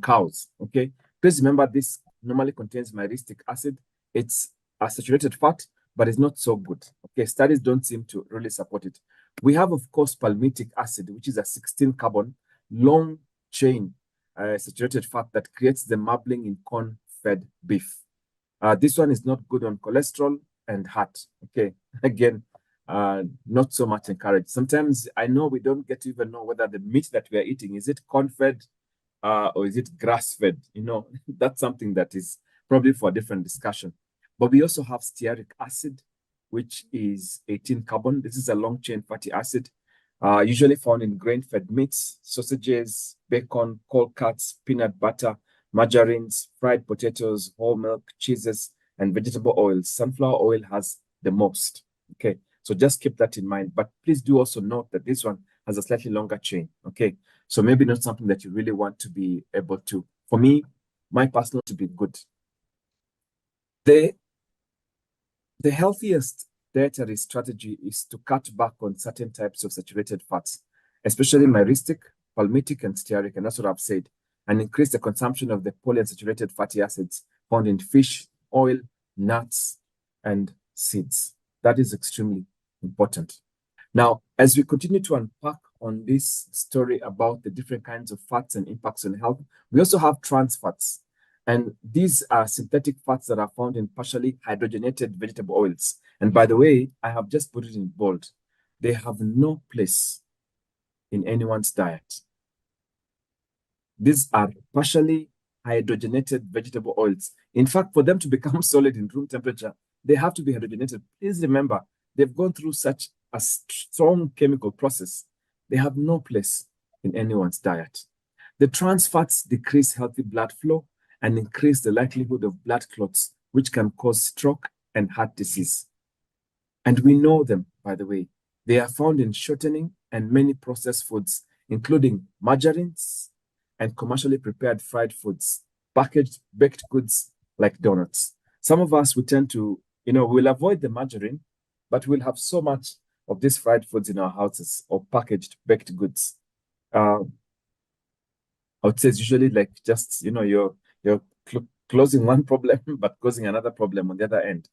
cows. Okay, please remember this normally contains myristic acid. It's a saturated fat, but it's not so good. Okay, studies don't seem to really support it. We have, of course, palmitic acid, which is a 16 carbon long chain saturated fat that creates the marbling in corn-fed beef. This one is not good on cholesterol and heart. Okay, again, not so much encouraged. Sometimes I know we don't get to even know whether the meat that we are eating, is it corn-fed or is it grass-fed? That's something that is probably for a different discussion. But we also have stearic acid, which is 18 carbon. This is a long chain fatty acid, usually found in grain-fed meats, sausages, bacon, cold cuts, peanut butter, margarines, fried potatoes, whole milk, cheeses, and vegetable oils. Sunflower oil has the most. Okay, so just keep that in mind. But please do also note that this one has a slightly longer chain. Okay, so maybe not something that you really want to be able to. For me, my personal to be good. The healthiest dietary strategy is to cut back on certain types of saturated fats, especially myristic, palmitic, and stearic, and that's what I've said, and increase the consumption of the polyunsaturated fatty acids found in fish, oil, nuts, and seeds. That is extremely important. Now, as we continue to unpack on this story about the different kinds of fats and impacts on health, we also have trans fats. And these are synthetic fats that are found in partially hydrogenated vegetable oils. And by the way, I have just put it in bold. They have no place in anyone's diet. These are partially hydrogenated vegetable oils. In fact, for them to become solid in room temperature, they have to be hydrogenated. Please remember, they've gone through such a strong chemical process. They have no place in anyone's diet. The trans fats decrease healthy blood flow and increase the likelihood of blood clots, which can cause stroke and heart disease. And we know them, by the way. They are found in shortening and many processed foods, including margarines and commercially prepared fried foods, packaged baked goods like donuts. Some of us, we tend to, we'll avoid the margarine, but we'll have so much of these fried foods in our houses or packaged baked goods. I would say it's usually like just, you're closing one problem, but causing another problem on the other end.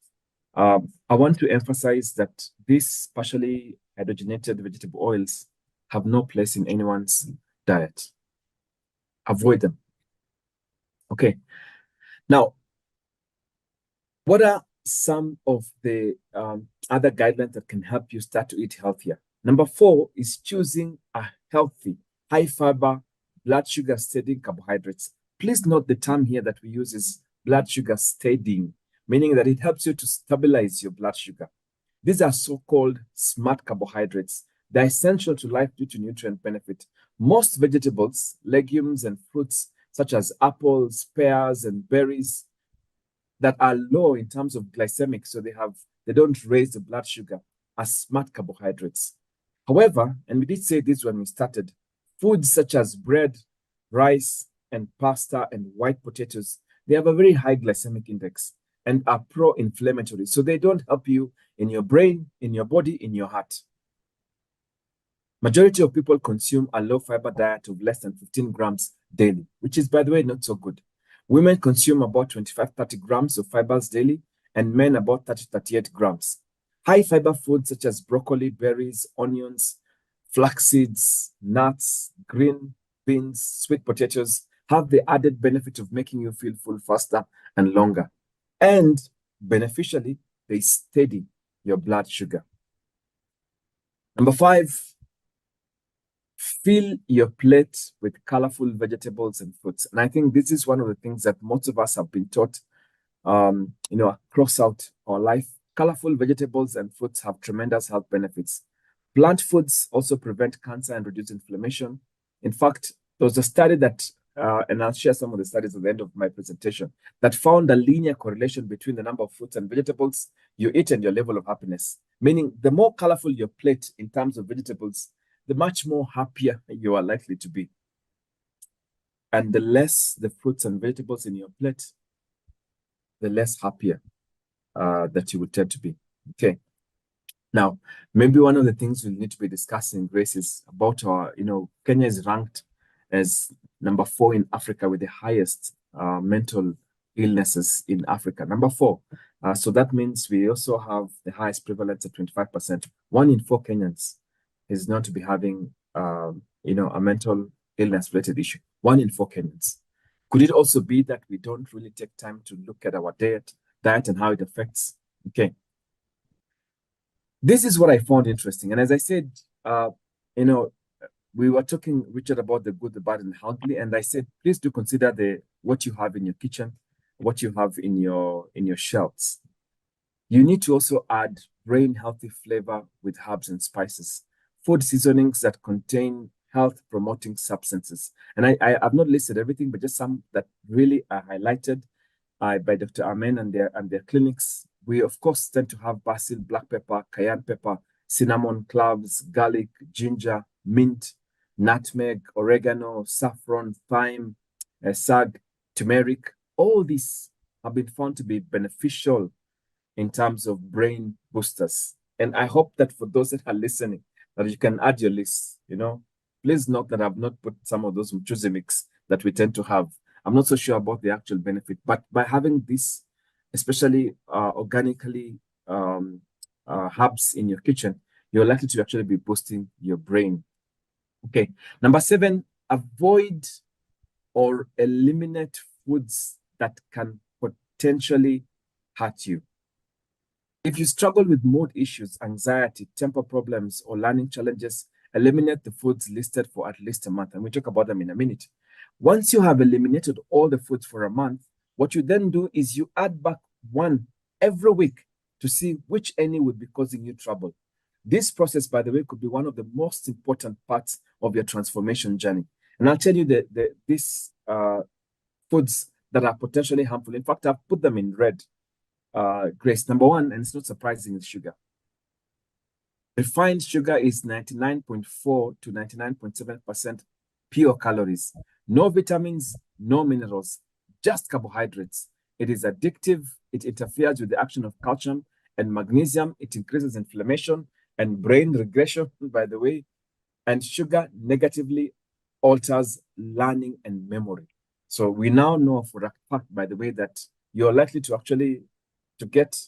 I want to emphasize that these partially hydrogenated vegetable oils have no place in anyone's diet. Avoid them. Okay. Now, what are some of the other guidelines that can help you start to eat healthier? Number 4 is choosing a healthy, high fiber, blood sugar steadying carbohydrates. Please note the term here that we use is blood sugar steadying. meaning that it helps you to stabilize your blood sugar. These are so-called smart carbohydrates. They're essential to life due to nutrient benefit. Most vegetables, legumes, and fruits, such as apples, pears, and berries, that are low in terms of glycemic, so they don't raise the blood sugar, are smart carbohydrates. However, and we did say this when we started, foods such as bread, rice, and pasta and white potatoes, they have a very high glycemic index and are pro-inflammatory. So they don't help you in your brain, in your body, in your heart. Majority of people consume a low fiber diet of less than 15 grams daily, which is, by the way, not so good. Women consume about 25-30 grams of fibers daily, and men about 30-38 grams. High fiber foods such as broccoli, berries, onions, flax seeds, nuts, green beans, sweet potatoes have the added benefit of making you feel full faster and longer. And beneficially, they steady your blood sugar. Number 5, fill your plate with colorful vegetables and fruits. And I think this is one of the things that most of us have been taught, across out our life. Colorful vegetables and fruits have tremendous health benefits. Plant foods also prevent cancer and reduce inflammation. In fact, there was a study that, and I'll share some of the studies at the end of my presentation, that found a linear correlation between the number of fruits and vegetables you eat and your level of happiness. Meaning, the more colorful your plate in terms of vegetables, the much more happier you are likely to be. And the less the fruits and vegetables in your plate, the less happier that you would tend to be. Okay. Now, maybe one of the things we'll need to be discussing, Grace, is about our, Kenya is ranked as number 4 in Africa with the highest mental illnesses in Africa. Number 4. So that means we also have the highest prevalence at 25%. 1 in 4 Kenyans is known to be having, a mental illness-related issue. 1 in 4 Kenyans. Could it also be that we don't really take time to look at our diet and how it affects? Okay. This is what I found interesting. And as I said, we were talking, Richard, about the good, the bad, and the ugly. And I said, please do consider what you have in your kitchen, what you have in your shelves. You need to also add brain healthy flavor with herbs and spices, food seasonings that contain health promoting substances. And I have not listed everything, but just some that really are highlighted by Dr. Amen and their clinics. We, of course, tend to have basil, black pepper, cayenne pepper, cinnamon, cloves, garlic, ginger, mint, nutmeg, oregano, saffron, thyme, sag, turmeric. All these have been found to be beneficial in terms of brain boosters. And I hope that for those that are listening, that you can add your list, Please note that I've not put some of those Mchuzi mix that we tend to have. I'm not so sure about the actual benefit, but by having this, especially organically herbs in your kitchen, you're likely to actually be boosting your brain. Okay. Number 7, avoid or eliminate foods that can potentially hurt you. If you struggle with mood issues, anxiety, temper problems, or learning challenges, eliminate the foods listed for at least a month. And we'll talk about them in a minute. Once you have eliminated all the foods for a month, what you then do is you add back one every week to see which any would be causing you trouble. This process, by the way, could be one of the most important parts of your transformation journey. And I'll tell you these foods that are potentially harmful. In fact, I've put them in red. Grace, number 1, and it's not surprising, is sugar. Refined sugar is 99.4 to 99.7% pure calories. No vitamins, no minerals, just carbohydrates. It is addictive. It interferes with the action of calcium and magnesium. It increases inflammation and brain regression, by the way. And sugar negatively alters learning and memory. So we now know for a fact, by the way, that you're likely to actually get,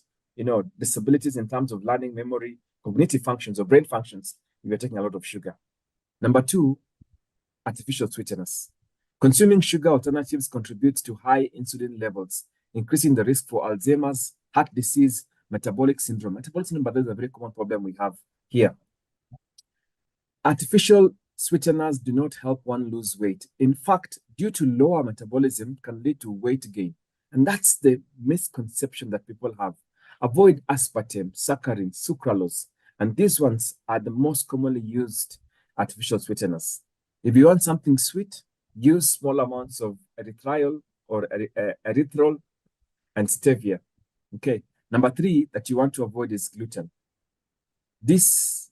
disabilities in terms of learning, memory, cognitive functions or brain functions if you're taking a lot of sugar. Number 2, artificial sweeteners. Consuming sugar alternatives contributes to high insulin levels, increasing the risk for Alzheimer's, heart disease, metabolic syndrome. Metabolic syndrome, but that's a very common problem we have here. Artificial sweeteners do not help one lose weight. In fact, due to lower metabolism, can lead to weight gain. And that's the misconception that people have. Avoid aspartame, saccharin, sucralose. And these ones are the most commonly used artificial sweeteners. If you want something sweet, use small amounts of erythritol or erythrol and stevia. Okay. Number 3 that you want to avoid is gluten. This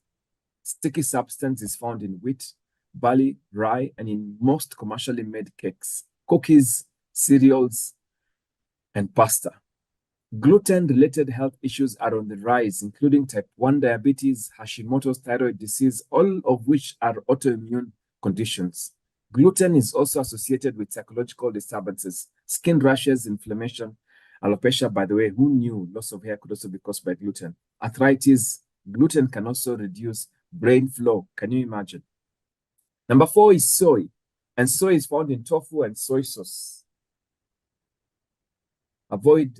sticky substance is found in wheat, barley, rye, and in most commercially made cakes, cookies, cereals, and pasta. Gluten-related health issues are on the rise, including type 1 diabetes, Hashimoto's thyroid disease, all of which are autoimmune conditions. Gluten is also associated with psychological disturbances, skin rashes, inflammation, alopecia. By the way, who knew loss of hair could also be caused by gluten? Arthritis. Gluten can also reduce brain flow. Can you imagine? Number 4 is soy, and soy is found in tofu and soy sauce. Avoid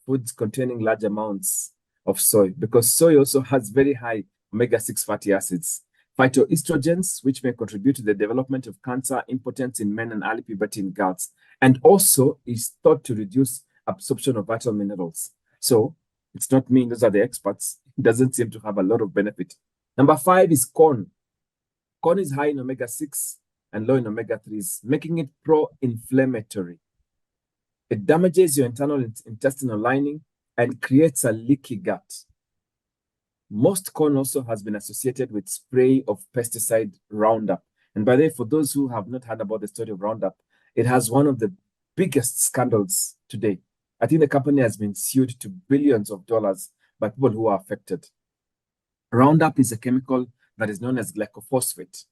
foods containing large amounts of soy because soy also has very high omega-6 fatty acids, phytoestrogens, which may contribute to the development of cancer, impotence in men, and early puberty in girls, and also is thought to reduce absorption of vital minerals. So it's not me, those are the experts. It doesn't seem to have a lot of benefit. Number 5 is corn. Corn is high in omega-6 and low in omega-3s, making it pro-inflammatory. It damages your internal intestinal lining and creates a leaky gut. Most corn also has been associated with spray of pesticide Roundup. And by the way, for those who have not heard about the story of Roundup, it has one of the biggest scandals today. I think the company has been sued to billions of dollars by people who are affected. Roundup is a chemical that is known as glyphosate.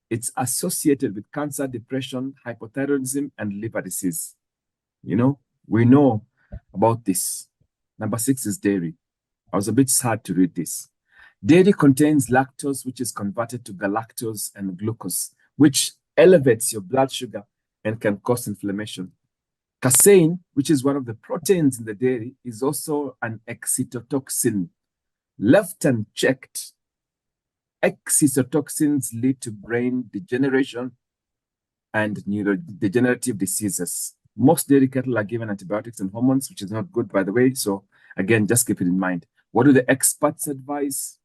It's associated with cancer, depression, hypothyroidism, and liver disease. You know, we know about this. Number 6 is dairy. I was a bit sad to read this. Dairy contains lactose, which is converted to galactose and glucose, which elevates your blood sugar and can cause inflammation. Casein, which is one of the proteins in the dairy, is also an excitotoxin. Left unchecked, excitotoxins lead to brain degeneration and neurodegenerative diseases. Most dairy cattle are given antibiotics and hormones, which is not good, by the way. So again, just keep it in mind. What do the experts advise?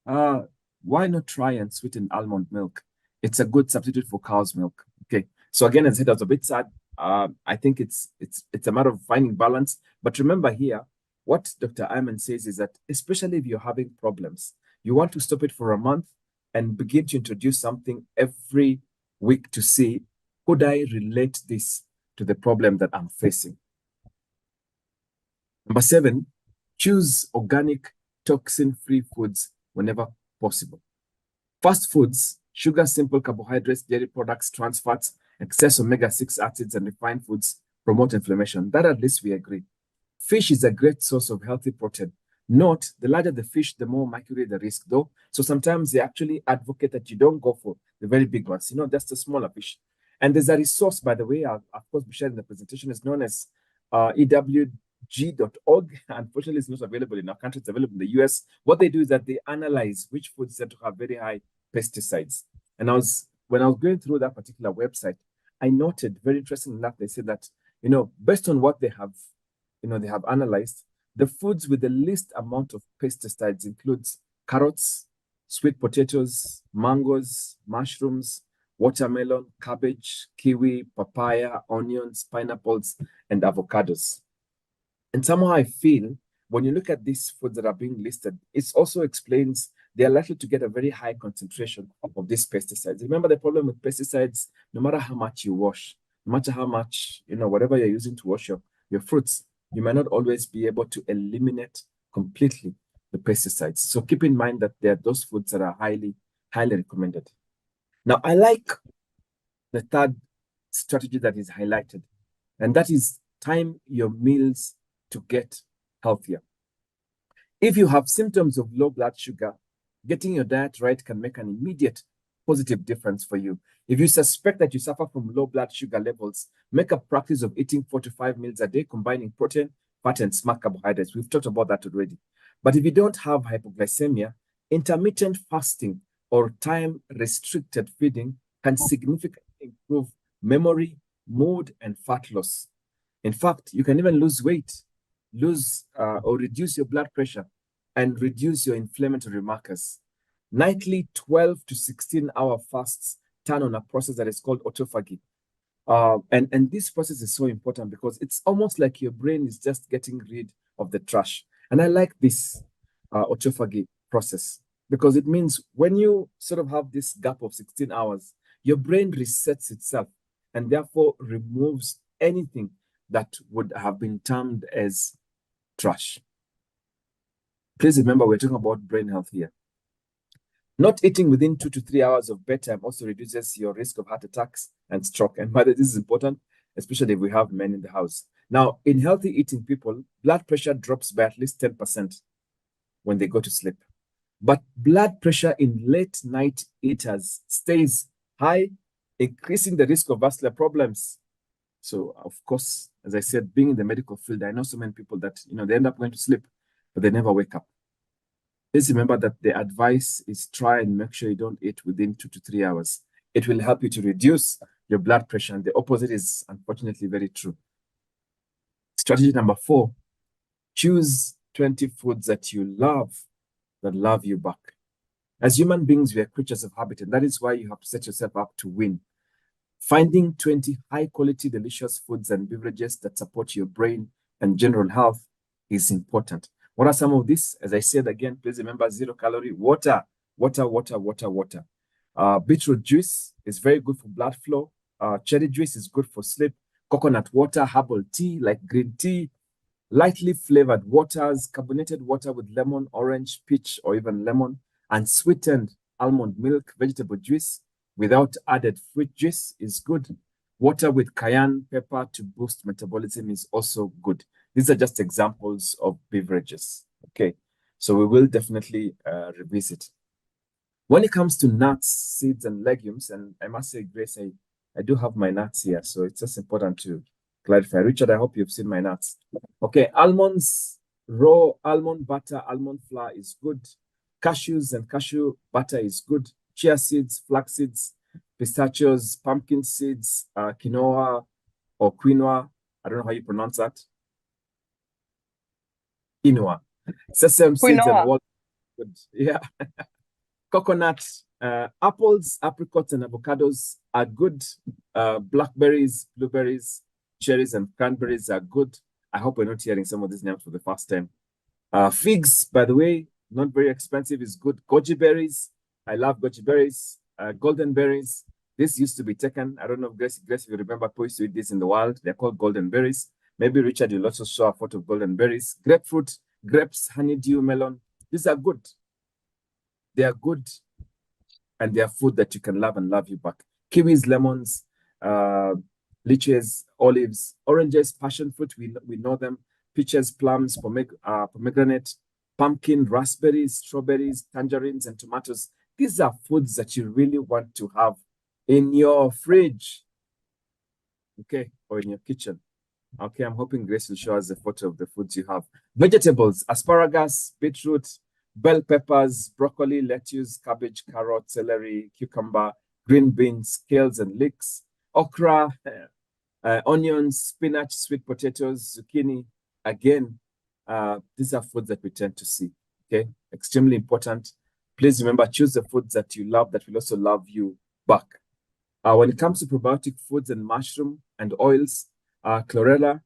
Why not try and sweeten almond milk? It's a good substitute for cow's milk. Okay. So again, as I said, I was a bit sad. I think it's a matter of finding balance. But remember here, what Dr. Ayman says is that, especially if you're having problems, you want to stop it for a month and begin to introduce something every week to see, could I relate this to the problem that I'm facing? Number 7, choose organic, toxin-free foods whenever possible. Fast foods, sugar, simple carbohydrates, dairy products, trans fats, excess omega-6 acids, and refined foods promote inflammation. That at least we agree. Fish is a great source of healthy protein. Note, the larger the fish, the more mercury the risk, though. So sometimes they actually advocate that you don't go for the very big ones, just the smaller fish. And there's a resource, by the way, of course, we shared in the presentation, is known as ewg.org. Unfortunately, it's not available in our country. It's available in the US. What they do is that they analyze which foods tend to have very high pesticides. And when I was going through that particular website, I noted, very interesting enough, they said that, based on what they have, they have analyzed, the foods with the least amount of pesticides includes carrots, sweet potatoes, mangoes, mushrooms, watermelon, cabbage, kiwi, papaya, onions, pineapples, and avocados. And somehow I feel when you look at these foods that are being listed, it also explains they are likely to get a very high concentration of these pesticides. Remember the problem with pesticides, no matter how much you wash, no matter how much, whatever you're using to wash your fruits, you might not always be able to eliminate completely the pesticides. So keep in mind that there are those foods that are highly, highly recommended. Now, I like the third strategy that is highlighted, and that is time your meals to get healthier. If you have symptoms of low blood sugar, getting your diet right can make an immediate positive difference for you. If you suspect that you suffer from low blood sugar levels, make a practice of eating 4 to 5 meals a day, combining protein, fat, and smart carbohydrates. We've talked about that already. But if you don't have hypoglycemia, intermittent fasting or time-restricted feeding can significantly improve memory, mood, and fat loss. In fact, you can even lose weight, or reduce your blood pressure and reduce your inflammatory markers. Nightly 12 to 16-hour fasts turn on a process that is called autophagy. And this process is so important because it's almost like your brain is just getting rid of the trash. And I like this autophagy process because it means when you sort of have this gap of 16 hours, your brain resets itself and therefore removes anything that would have been termed as trash. Please remember, we're talking about brain health here. Not eating within 2 to 3 hours of bedtime also reduces your risk of heart attacks and stroke. And by the way, this is important, especially if we have men in the house. Now, in healthy eating people, blood pressure drops by at least 10% when they go to sleep. But blood pressure in late night eaters stays high, increasing the risk of vascular problems. So, of course, as I said, being in the medical field, I know so many people that, they end up going to sleep, but they never wake up. Please remember that the advice is try and make sure you don't eat within 2 to 3 hours. It will help you to reduce your blood pressure. And the opposite is unfortunately very true. Strategy number 4, choose 20 foods that you love, that love you back. As human beings, we are creatures of habit, and that is why you have to set yourself up to win. Finding 20 high-quality, delicious foods and beverages that support your brain and general health is important. What are some of these? As I said again, please remember 0 calorie, water. Beetroot juice is very good for blood flow. Cherry juice is good for sleep. Coconut water, herbal tea like green tea, lightly flavored waters, carbonated water with lemon, orange, peach, or even lemon, and sweetened almond milk, vegetable juice without added fruit juice is good. Water with cayenne pepper to boost metabolism is also good. These are just examples of beverages. Okay, so we will definitely revisit. When it comes to nuts, seeds, and legumes, and I must say, Grace, I do have my nuts here, so it's just important to clarify. Richard, I hope you've seen my nuts. Okay, almonds, raw almond butter, almond flour is good. Cashews and cashew butter is good. Chia seeds, flax seeds, pistachios, pumpkin seeds, quinoa or quinoa. I don't know how you pronounce that. Quinoa. Sesame seeds and walnuts. Yeah. Coconut, apples, apricots, and avocados are good. Blackberries, blueberries, cherries, and cranberries are good. I hope we're not hearing some of these names for the first time. Figs, by the way, not very expensive, is good. Goji berries, I love goji berries. Golden berries, this used to be taken. I don't know, Grace, if you remember, people used to eat this in the wild. They're called golden berries. Maybe Richard, you'll also show a photo of golden berries. Grapefruit, grapes, honeydew, melon. These are good. They are good, and they are food that you can love and love you back. Kiwis, lemons, lychees, olives, oranges, passion fruit, we know them. Peaches, plums, pomegranate, pumpkin, raspberries, strawberries, tangerines, and tomatoes. These are foods that you really want to have in your fridge, okay, or in your kitchen. Okay, I'm hoping Grace will show us a photo of the foods you have. Vegetables, asparagus, beetroot, bell peppers, broccoli, lettuce, cabbage, carrot, celery, cucumber, green beans, kales and leeks, okra, onions, spinach, sweet potatoes, zucchini. Again, these are foods that we tend to see, okay? Extremely important. Please remember, choose the foods that you love that will also love you back. When it comes to probiotic foods and mushroom and oils, chlorella,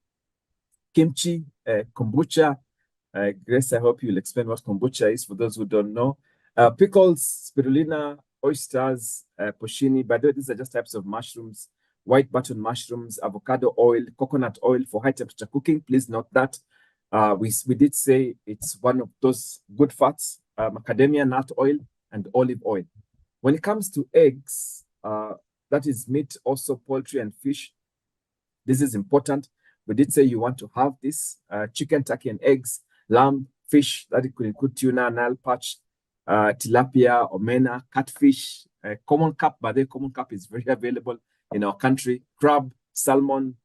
kimchi, kombucha. Grace, I hope you'll explain what kombucha is for those who don't know. Pickles, spirulina, oysters, porcini. By the way, these are just types of mushrooms. White button mushrooms, avocado oil, coconut oil for high temperature cooking. Please note that. We did say it's one of those good fats, macadamia nut oil and olive oil. When it comes to eggs, that is meat, also poultry and fish. This is important. We did say you want to have this chicken, turkey, and eggs, lamb, fish, that it could include tuna, Nile perch, tilapia, omena, catfish, common carp. But the common carp is very available in our country. Crab, salmon,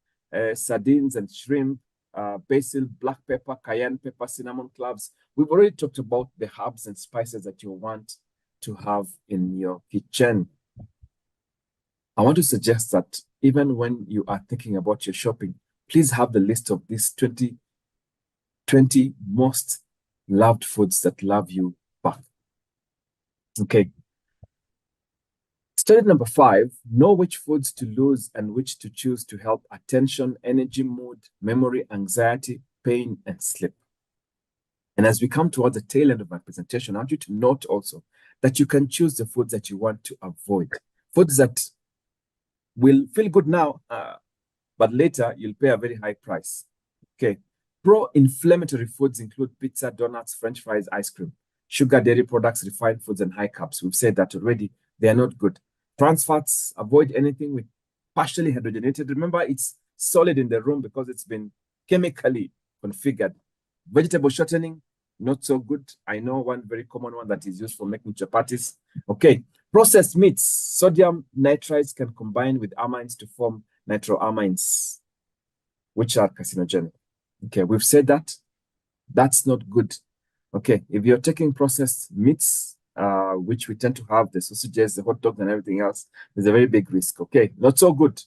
sardines and shrimp, basil, black pepper, cayenne pepper, cinnamon cloves. We've already talked about the herbs and spices that you want to have in your kitchen. I want to suggest that even when you are thinking about your shopping, please have the list of these 20 most loved foods that love you back. Okay. Study number 5, know which foods to lose and which to choose to help attention, energy, mood, memory, anxiety, pain, and sleep. And as we come towards the tail end of my presentation, I want you to note also that you can choose the foods that you want to avoid. Foods that will feel good now, but later you'll pay a very high price. Okay. Pro-inflammatory foods include pizza, donuts, French fries, ice cream, sugar, dairy products, refined foods, and high carbs. We've said that already. They are not good. Trans fats, avoid anything with partially hydrogenated. Remember, it's solid in the room because it's been chemically configured. Vegetable shortening, not so good. I know one very common one that is used for making chapatis. Okay. Processed meats, sodium nitrites can combine with amines to form nitroamines, which are carcinogenic. Okay, we've said that. That's not good. Okay, if you're taking processed meats, which we tend to have, the sausages, the hot dogs, and everything else, there's a very big risk. Okay, not so good.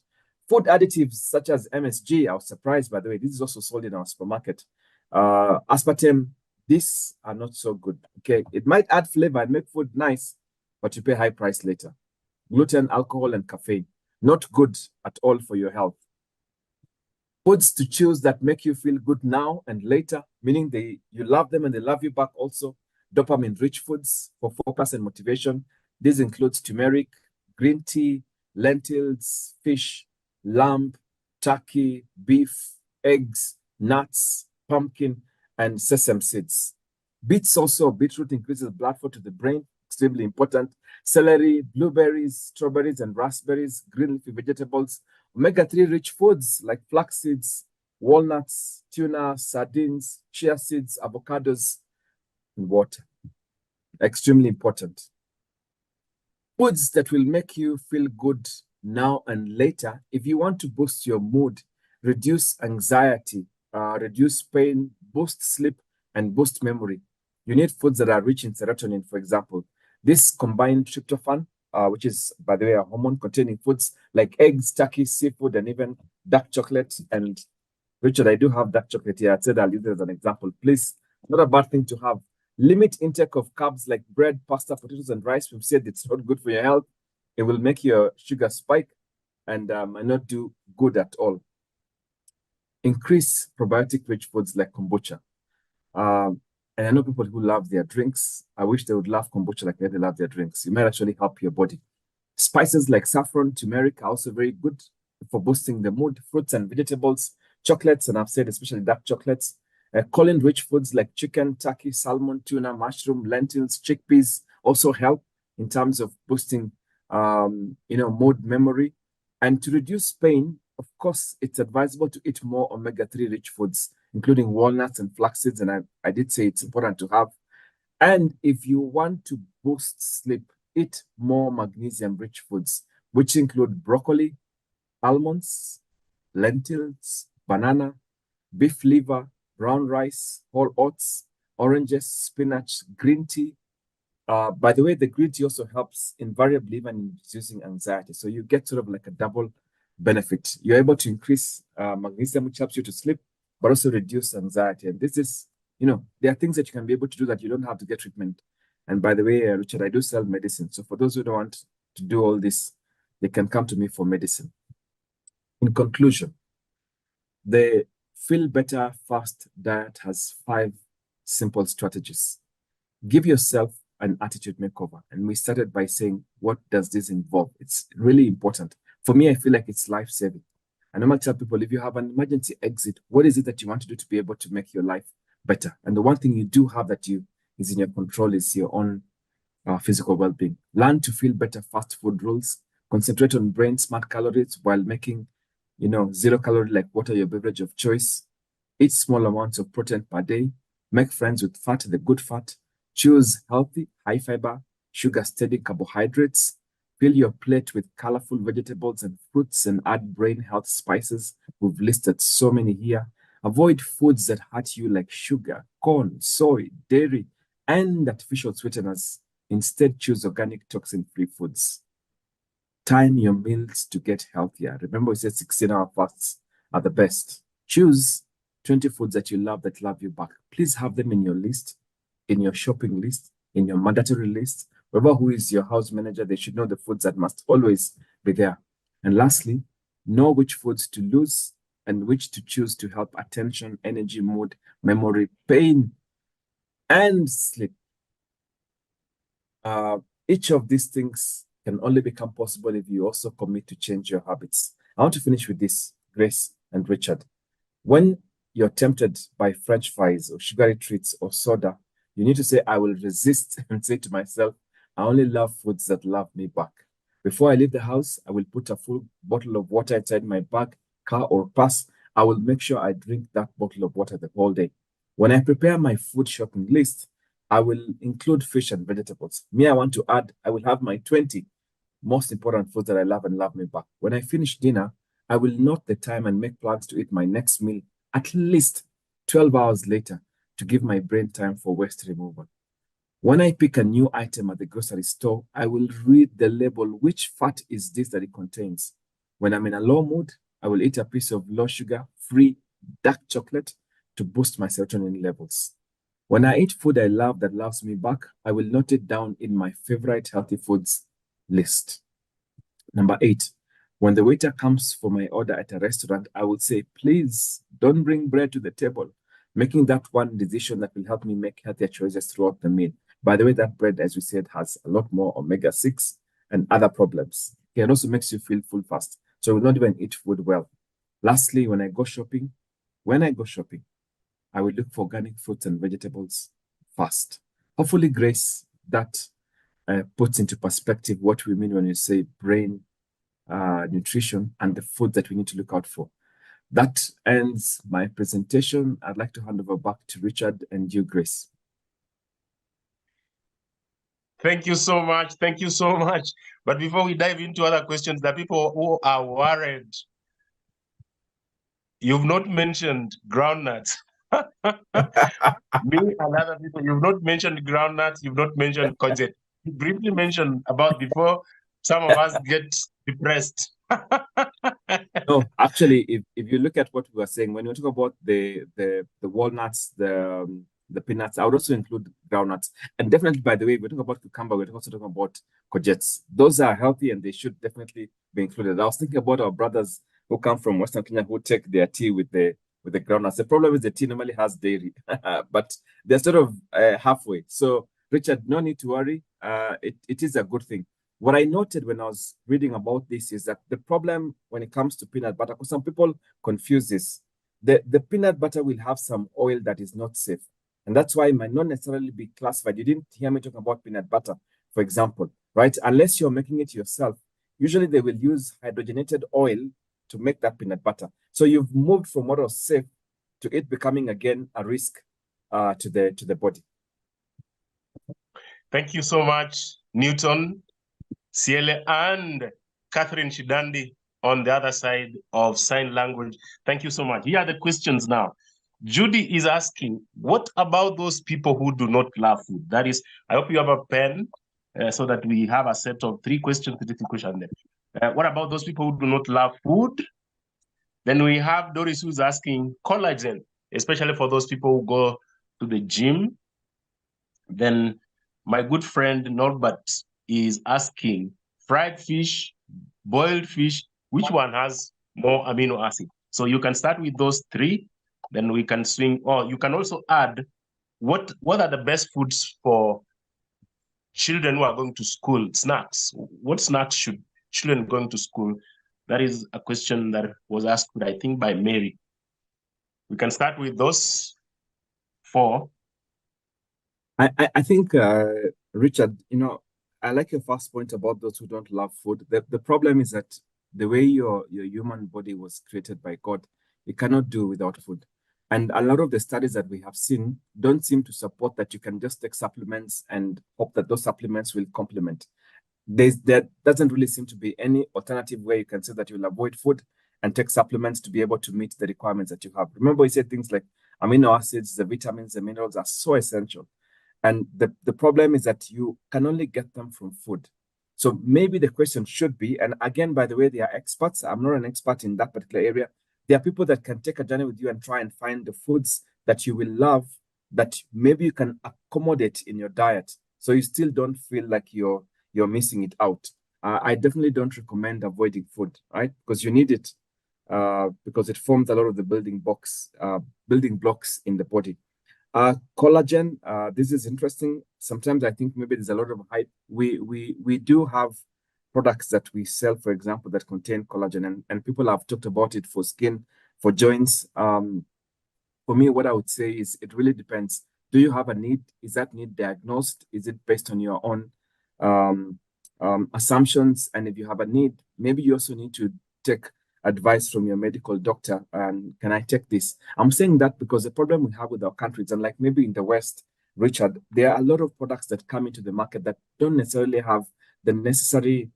Food additives such as MSG, I was surprised, by the way, this is also sold in our supermarket. Aspartame, these are not so good. Okay, it might add flavor and make food nice, but you pay high price later. Gluten, alcohol, and caffeine, not good at all for your health. Foods to choose that make you feel good now and later, meaning you love them and they love you back also. Dopamine-rich foods for focus and motivation. This includes turmeric, green tea, lentils, fish, lamb, turkey, beef, eggs, nuts, pumpkin, and sesame seeds. Beets also, beetroot increases blood flow to the brain, extremely important. Celery, blueberries, strawberries, and raspberries, green leafy vegetables. Omega-3 rich foods like flax seeds, walnuts, tuna, sardines, chia seeds, avocados, and water. Extremely important. Foods that will make you feel good now and later. If you want to boost your mood, reduce anxiety, reduce pain, boost sleep, and boost memory, you need foods that are rich in serotonin, for example. This combined tryptophan, which is, by the way, a hormone containing foods like eggs, turkey, seafood, and even dark chocolate. And Richard, I do have dark chocolate here. I said I'll use it as an example. Please, not a bad thing to have. Limit intake of carbs like bread, pasta, potatoes, and rice. We've said it's not good for your health. It will make your sugar spike and not do good at all. Increase probiotic-rich foods like kombucha. And I know people who love their drinks. I wish they would love kombucha like they love their drinks. It might actually help your body. Spices like saffron, turmeric are also very good for boosting the mood. Fruits and vegetables, chocolates, and I've said especially dark chocolates. Choline-rich foods like chicken, turkey, salmon, tuna, mushroom, lentils, chickpeas also help in terms of boosting, mood, memory. And to reduce pain, of course, it's advisable to eat more omega-3 rich foods, including walnuts and flax seeds. And I did say it's important to have. And if you want to boost sleep, eat more magnesium-rich foods, which include broccoli, almonds, lentils, banana, beef liver, brown rice, whole oats, oranges, spinach, green tea. By the way, the green tea also helps invariably even in reducing anxiety. So you get sort of like a double benefit. You're able to increase magnesium, which helps you to sleep, but also reduce anxiety. And this is, there are things that you can be able to do that you don't have to get treatment. And by the way, Richard, I do sell medicine. So for those who don't want to do all this, they can come to me for medicine. In conclusion, the Feel Better Fast diet has 5 simple strategies. Give yourself an attitude makeover. And we started by saying, what does this involve? It's really important. For me, I feel like it's life-saving. I normally tell people, if you have an emergency exit, what is it that you want to do to be able to make your life better? And the one thing you do have that is in your control is your own physical well-being. Learn to feel better fast food rules. Concentrate on brain smart calories while making, 0 calorie like water your beverage of choice. Eat small amounts of protein per day. Make friends with fat, the good fat. Choose healthy, high fiber, sugar-steady carbohydrates. Fill your plate with colorful vegetables and fruits and add brain health spices. We've listed so many here. Avoid foods that hurt you like sugar, corn, soy, dairy, and artificial sweeteners. Instead, choose organic toxin-free foods. Time your meals to get healthier. Remember, we said 16-hour fasts are the best. Choose 20 foods that you love you back. Please have them in your list, in your shopping list, in your mandatory list. Whoever who is your house manager, they should know the foods that must always be there. And lastly, know which foods to lose and which to choose to help attention, energy, mood, memory, pain, and sleep. Each of these things can only become possible if you also commit to change your habits. I want to finish with this, Grace and Richard. When you're tempted by French fries or sugary treats or soda, you need to say, I will resist and say to myself, I only love foods that love me back. Before I leave the house, I will put a full bottle of water inside my bag, car, or purse. I will make sure I drink that bottle of water the whole day. When I prepare my food shopping list, I will include fish and vegetables. Me, I want to add, I will have my 20 most important foods that I love and love me back. When I finish dinner, I will note the time and make plans to eat my next meal at least 12 hours later to give my brain time for waste removal. When I pick a new item at the grocery store, I will read the label, which fat is this that it contains. When I'm in a low mood, I will eat a piece of low sugar, free dark chocolate to boost my serotonin levels. When I eat food I love that loves me back, I will note it down in my favorite healthy foods list. Number 8, when the waiter comes for my order at a restaurant, I will say, please don't bring bread to the table, making that one decision that will help me make healthier choices throughout the meal. By the way, that bread, as we said, has a lot more omega-6 and other problems. It also makes you feel full fast, so you will not even eat food well. Lastly, when I go shopping, I will look for organic fruits and vegetables first. Hopefully, Grace, that puts into perspective what we mean when we say brain nutrition and the food that we need to look out for. That ends my presentation. I'd like to hand over back to Richard and you, Grace. Thank you so much. Thank you so much. But before we dive into other questions, the people who are worried, you've not mentioned groundnuts. Me and other people, you've not mentioned groundnuts, you've not mentioned courgette. You briefly mentioned about before some of us get depressed. No, actually, if you look at what we were saying, when we talk about the walnuts, the peanuts, I would also include groundnuts. And definitely, by the way, we talk about cucumber, we're also talking about courgettes. Those are healthy and they should definitely be included. I was thinking about our brothers who come from Western Kenya who take their tea with the groundnuts. The problem is the tea normally has dairy, but they're sort of halfway. So, Richard, no need to worry. It is a good thing. What I noted when I was reading about this is that the problem when it comes to peanut butter, because some people confuse this, the peanut butter will have some oil that is not safe. And that's why it might not necessarily be classified. You didn't hear me talk about peanut butter, for example, right? Unless you're making it yourself, usually they will use hydrogenated oil to make that peanut butter. So you've moved from what was safe to it becoming again a risk to the body. Thank you so much, Newton, Siele, and Catherine Shidandi on the other side of sign language. Thank you so much. Here are the questions now. Judy is asking, what about those people who do not love food? That is, I hope you have a pen so that we have a set of three questions. What about those people who do not love food? Then we have Doris who's asking collagen, especially for those people who go to the gym. Then my good friend Norbert is asking fried fish, boiled fish, which one has more amino acid? So you can start with those three, then we can swing, or you can also add what are the best foods for children who are going to school, snacks. What snacks should children going to school? That is a question that was asked, I think, by Mary. We can start with those four. I think, Richard, I like your first point about those who don't love food. The problem is that the way your human body was created by God, it cannot do without food. And a lot of the studies that we have seen don't seem to support that you can just take supplements and hope that those supplements will complement. There doesn't really seem to be any alternative way you can say that you'll avoid food and take supplements to be able to meet the requirements that you have. Remember, we said things like amino acids, the vitamins, the minerals are so essential. And the problem is that you can only get them from food. So maybe the question should be, and again, by the way, they are experts. I'm not an expert in that particular area. there are people that can take a journey with you and try and find the foods that you will love, that maybe you can accommodate in your diet, so you still don't feel like you're missing it out. I definitely don't recommend avoiding food, right? Because you need it, because it forms a lot of the building blocks in the body. Collagen, this is interesting. Sometimes I think maybe there's a lot of hype. We do have products that we sell, for example, that contain collagen, and people have talked about it for skin, for joints. For me, what I would say is it really depends. Do you have a need? Is that need diagnosed? Is it based on your own assumptions? And if you have a need, maybe you also need to take advice from your medical doctor. And can I take this? I'm saying that because the problem we have with our countries, and like maybe in the West, Richard, there are a lot of products that come into the market that don't necessarily have the necessary,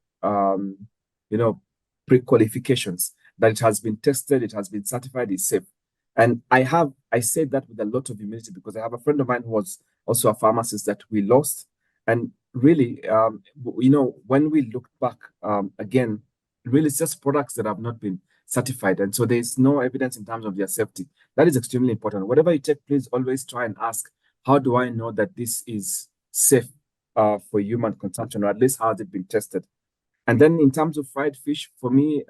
pre-qualifications, that it has been tested, it has been certified, it's safe. And I say that with a lot of humility, because I have a friend of mine who was also a pharmacist that we lost. And really, when we look back, again, really it's just products that have not been certified. And so there's no evidence in terms of their safety. That is extremely important. Whatever you take, please always try and ask, how do I know that this is safe for human consumption, or at least how has it been tested? And then in terms of fried fish, for me,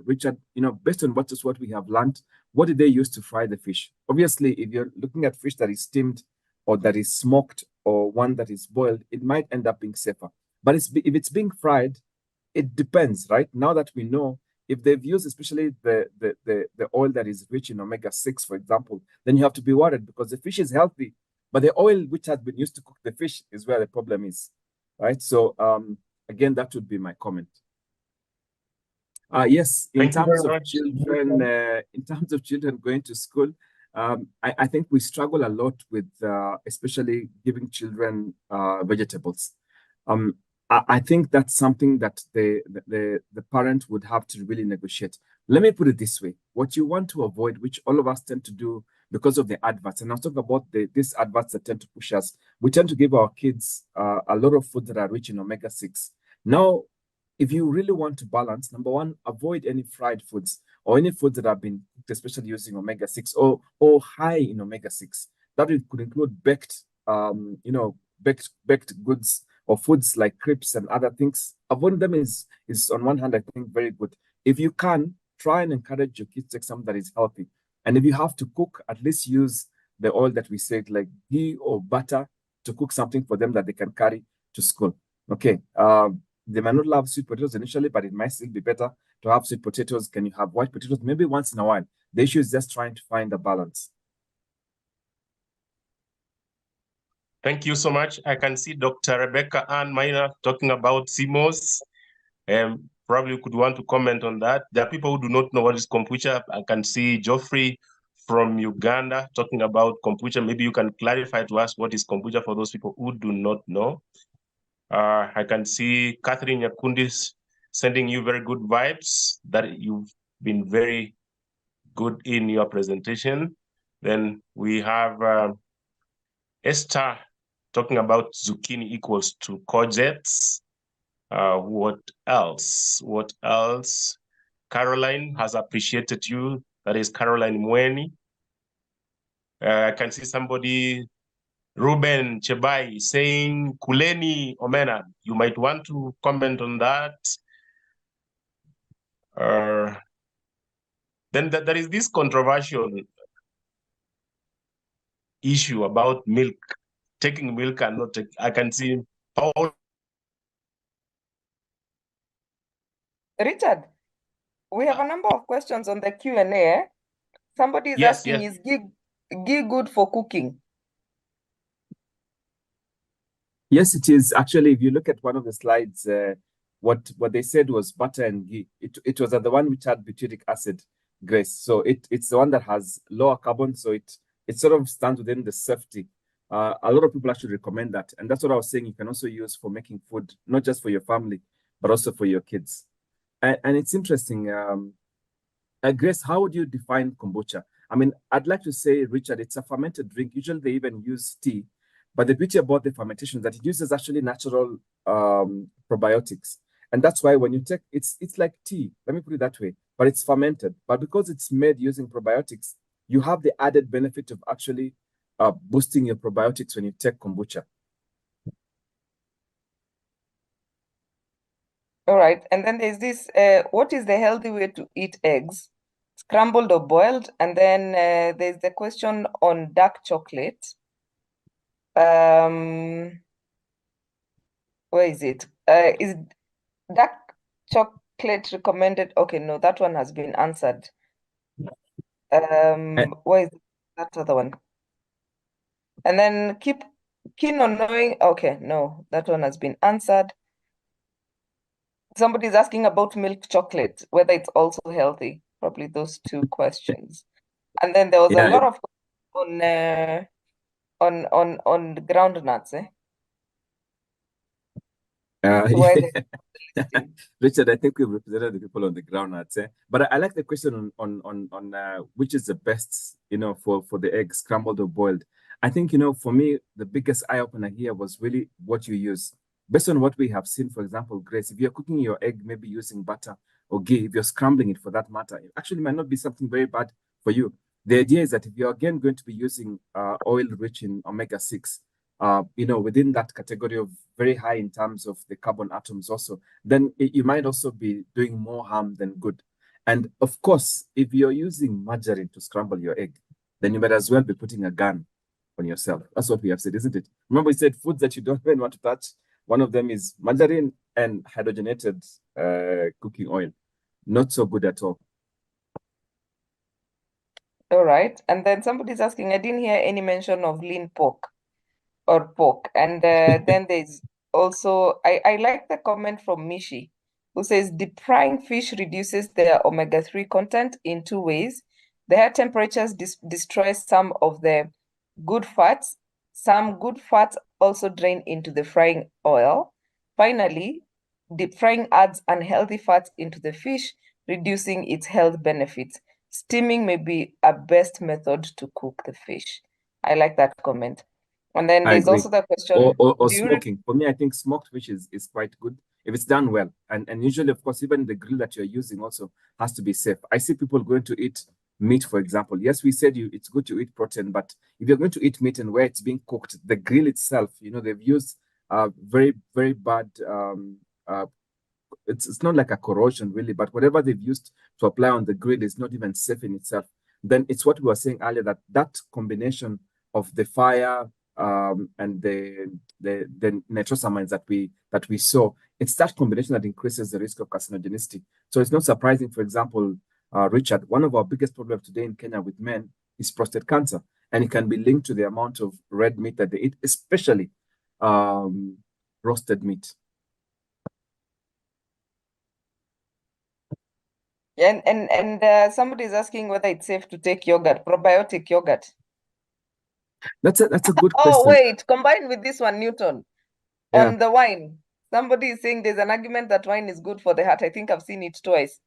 Richard, based on what we have learned, what did they use to fry the fish? Obviously, if you're looking at fish that is steamed or that is smoked or one that is boiled, it might end up being safer. But if it's being fried, it depends, right? Now that we know, if they've used especially the oil that is rich in omega-6, for example, then you have to be worried, because the fish is healthy, but the oil which has been used to cook the fish is where the problem is, right? So again, that would be my comment. Yes, in terms of children going to school, I think we struggle a lot with especially giving children vegetables. I think that's something that the parent would have to really negotiate. Let me put it this way: what you want to avoid, which all of us tend to do because of the adverts, and I'll talk about these adverts that tend to push us. We tend to give our kids a lot of food that are rich in omega-6. Now, if you really want to balance, number one, avoid any fried foods or any foods that have been cooked, especially using omega-6 or high in omega-6. That could include baked goods, or foods like crepes and other things. Avoiding them is on one hand, I think, very good. If you can, try and encourage your kids to take something that is healthy. And if you have to cook, at least use the oil that we said, like ghee or butter, to cook something for them that they can carry to school. Okay. They might not love sweet potatoes initially, but it might still be better to have sweet potatoes. Can you have white potatoes? Maybe once in a while. The issue is just trying to find a balance. Thank you so much. I can see Dr. Rebecca Ann Minor talking about CMOS. Probably could want to comment on that. There are people who do not know what is kombucha. I can see Geoffrey from Uganda talking about kombucha. Maybe you can clarify to us what is kombucha for those people who do not know. I can see Catherine Yakundis sending you very good vibes, that you've been very good in your presentation. Then we have Esther talking about zucchini equals to courgettes. What else? Caroline has appreciated you. That is Caroline Mweni. I can see somebody, Ruben Chebai, saying kuleni omena. You might want to comment on that. Then there is this controversial issue about milk, taking milk and not taking. I can see Paul. Richard, we have a number of questions on the Q&A. Somebody is asking, is ghee good for cooking? Yes, it is. Actually, if you look at one of the slides, what they said was butter and ghee. It was the one which had butyric acid, Grace. So it's the one that has lower carbon, so it sort of stands within the safety. A lot of people actually recommend that, and that's what I was saying. You can also use for making food, not just for your family, but also for your kids. And it's interesting. Grace, how would you define kombucha? I mean, I'd like to say, Richard, it's a fermented drink. Usually they even use tea. But the beauty about the fermentation is that it uses actually natural probiotics. And that's why when you take, it's like tea, let me put it that way. but it's fermented. But because it's made using probiotics, you have the added benefit of actually boosting your probiotics when you take kombucha. All right. And then there's this, what is the healthy way to eat eggs? Scrambled or boiled? And then there's the question on dark chocolate. Where is it? Is dark chocolate recommended? Okay, no, that one has been answered. Where is that other one? And then keep keen on knowing. Okay, no, that one has been answered. Somebody's asking about milk chocolate, whether it's also healthy. Probably those two questions. And then there was a lot of on the ground nuts, eh? Richard, I think we've represented the people on the ground, I'd say. But I like the question on which is the best, for the egg, scrambled or boiled. I think, for me, the biggest eye opener here was really what you use. Based on what we have seen, for example, Grace, if you're cooking your egg, maybe using butter or ghee, if you're scrambling it for that matter, it actually might not be something very bad for you. The idea is that if you're again going to be using oil rich in omega-6, within that category of very high in terms of the carbon atoms also, then you might also be doing more harm than good. And of course, if you're using margarine to scramble your egg, then you might as well be putting a gun on yourself. That's what we have said, isn't it? Remember, we said foods that you don't even want to touch. One of them is margarine and hydrogenated cooking oil. Not so good at all. All right. And then somebody's asking, I didn't hear any mention of lean pork or pork. And then there's also, I like the comment from Mishi, who says deep frying fish reduces their omega-3 content in two ways. The high temperatures destroy some of the good fats. Some good fats also drain into the frying oil. Finally, deep frying adds unhealthy fats into the fish, reducing its health benefits. Steaming may be a best method to cook the fish. I like that comment. And then I there's agree. also the question, or smoking. For me, I think smoked fish is quite good if it's done well. And usually, of course, even the grill that you're using also has to be safe. I see people going to eat meat, for example. Yes, we said it's good to eat protein, but if you're going to eat meat and where it's being cooked, the grill itself, they've used very, very bad it's not like a corrosion really, but whatever they've used to apply on the grill is not even safe in itself. Then it's what we were saying earlier, that combination of the fire and the nitrosamines that we saw, it's that combination that increases the risk of carcinogenicity. So it's not surprising, for example, Richard, one of our biggest problems today in Kenya with men is prostate cancer, and it can be linked to the amount of red meat that they eat, especially roasted meat. And somebody's asking whether it's safe to take yogurt, probiotic yogurt. That's a good question. Oh, wait, combined with this one, Newton, on the wine. Somebody is saying there's an argument that wine is good for the heart. I think I've seen it twice.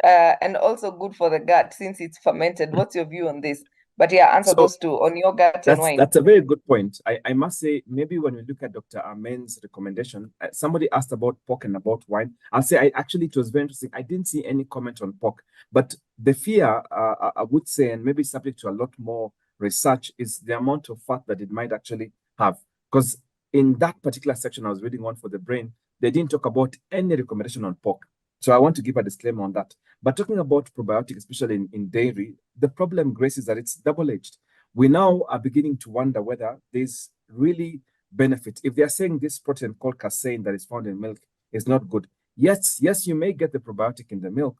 And also good for the gut since it's fermented. What's your view on this? But yeah, answer those two on yogurt and wine. That's a very good point. I must say, maybe when we look at Dr. Amen's recommendation, somebody asked about pork and about wine. I'll say, it was very interesting. I didn't see any comment on pork, but the fear, I would say, and maybe subject to a lot more research, is the amount of fat that it might actually have. Because in that particular section I was reading on for the brain, they didn't talk about any recommendation on pork. So I want to give a disclaimer on that. But talking about probiotics, especially in dairy, the problem, Grace, is that it's double-edged. We now are beginning to wonder whether there's really benefit. If they're saying this protein called casein that is found in milk is not good, yes, you may get the probiotic in the milk,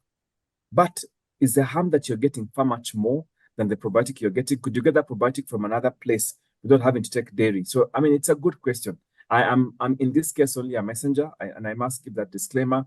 but is the harm that you're getting far much more than the probiotic you're getting? Could you get that probiotic from another place without having to take dairy? So, I mean, it's a good question. I'm in this case only a messenger, and I must give that disclaimer.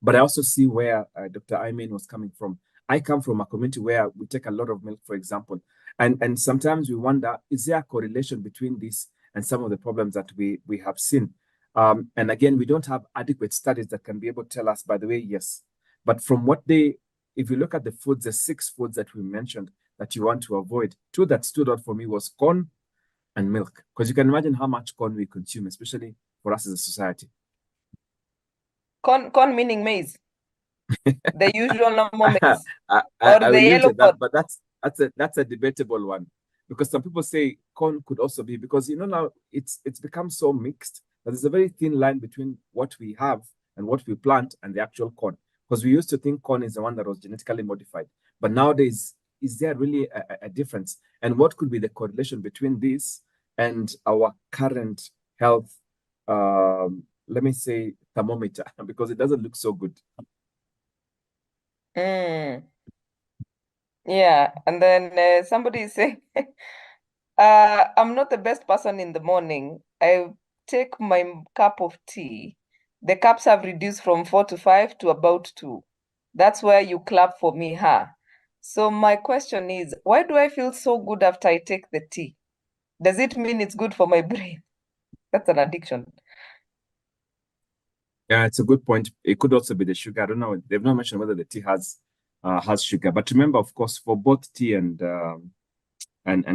But I also see where Dr. Ayman was coming from. I come from a community where we take a lot of milk, for example. And sometimes we wonder, is there a correlation between this and some of the problems that we have seen? And again, we don't have adequate studies that can be able to tell us, by the way, yes. But from if you look at the foods, the 6 foods that we mentioned that you want to avoid, 2 that stood out for me was corn and milk. Because you can imagine how much corn we consume, especially for us as a society. Corn meaning maize? The usual normal mix I or will the leave it yellow at that, pot? but that's a debatable one, because some people say corn could also be, because now it's become so mixed that there's a very thin line between what we have and what we plant and the actual corn. Because we used to think corn is the one that was genetically modified, but nowadays, is there really a difference? And what could be the correlation between this and our current health? Let me say thermometer, because it doesn't look so good. Mm. Yeah, and then somebody is saying, I'm not the best person in the morning. I take my cup of tea. The cups have reduced from 4 to 5 to about 2. That's where you clap for me, huh? So my question is, why do I feel so good after I take the tea? Does it mean it's good for my brain? That's an addiction. Yeah, it's a good point. It could also be the sugar. I don't know. They've not mentioned whether the tea has sugar. But remember, of course, for both tea and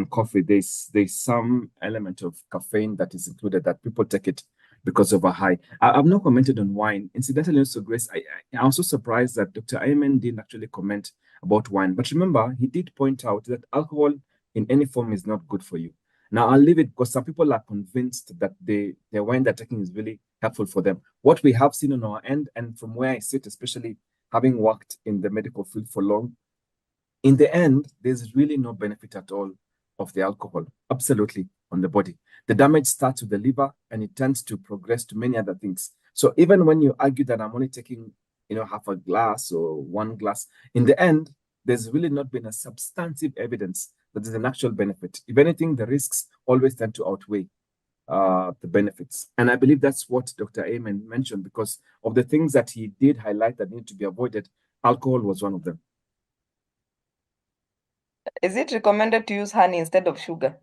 coffee, there's some element of caffeine that is included, that people take it because of a high. I've not commented on wine. Incidentally, also, Grace, I'm also surprised that Dr. Ayman didn't actually comment about wine. But remember, he did point out that alcohol in any form is not good for you. Now, I'll leave it, because some people are convinced that the wine they're taking is really helpful for them. What we have seen on our end, and from where I sit, especially having worked in the medical field for long, in the end, there's really no benefit at all of the alcohol, absolutely, on the body. The damage starts with the liver, and it tends to progress to many other things. So even when you argue that I'm only taking, half a glass or one glass, in the end, there's really not been a substantive evidence that there's an actual benefit. If anything, the risks always tend to outweigh the benefits. And I believe that's what Dr. Amen mentioned, because of the things that he did highlight that need to be avoided, alcohol was one of them. Is it recommended to use honey instead of sugar?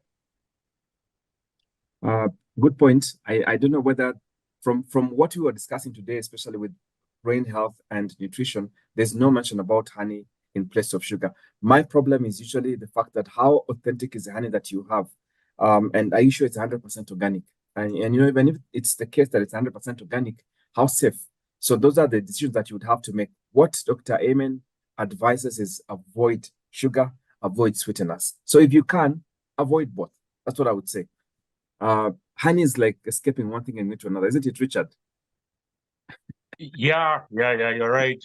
Uh, Good point. I don't know whether from what we were discussing today, especially with brain health and nutrition, there's no mention about honey in place of sugar. My problem is usually the fact that how authentic is the honey that you have, and are you sure it's 100% organic? And even if it's the case that it's 100% organic, how safe? So those are the decisions that you would have to make. What Dr. Amen advises is avoid sugar, avoid sweeteners. So if you can, avoid both. That's what I would say. Honey is like escaping one thing and into another, isn't it, Richard? Yeah. You're right.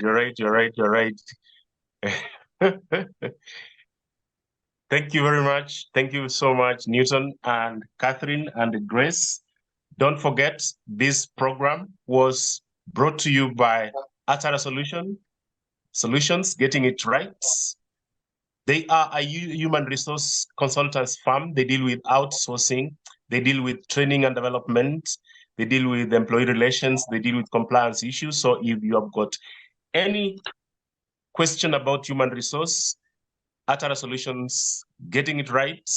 Thank you very much. Thank you so much, Newton and Catherine and Grace. Don't forget, this program was brought to you by Atara Solutions, getting it right. They are a human resource consultants firm. They deal with outsourcing. They deal with training and development. They deal with employee relations. They deal with compliance issues. So if you have got any question about human resource, Atara Solutions, getting it right,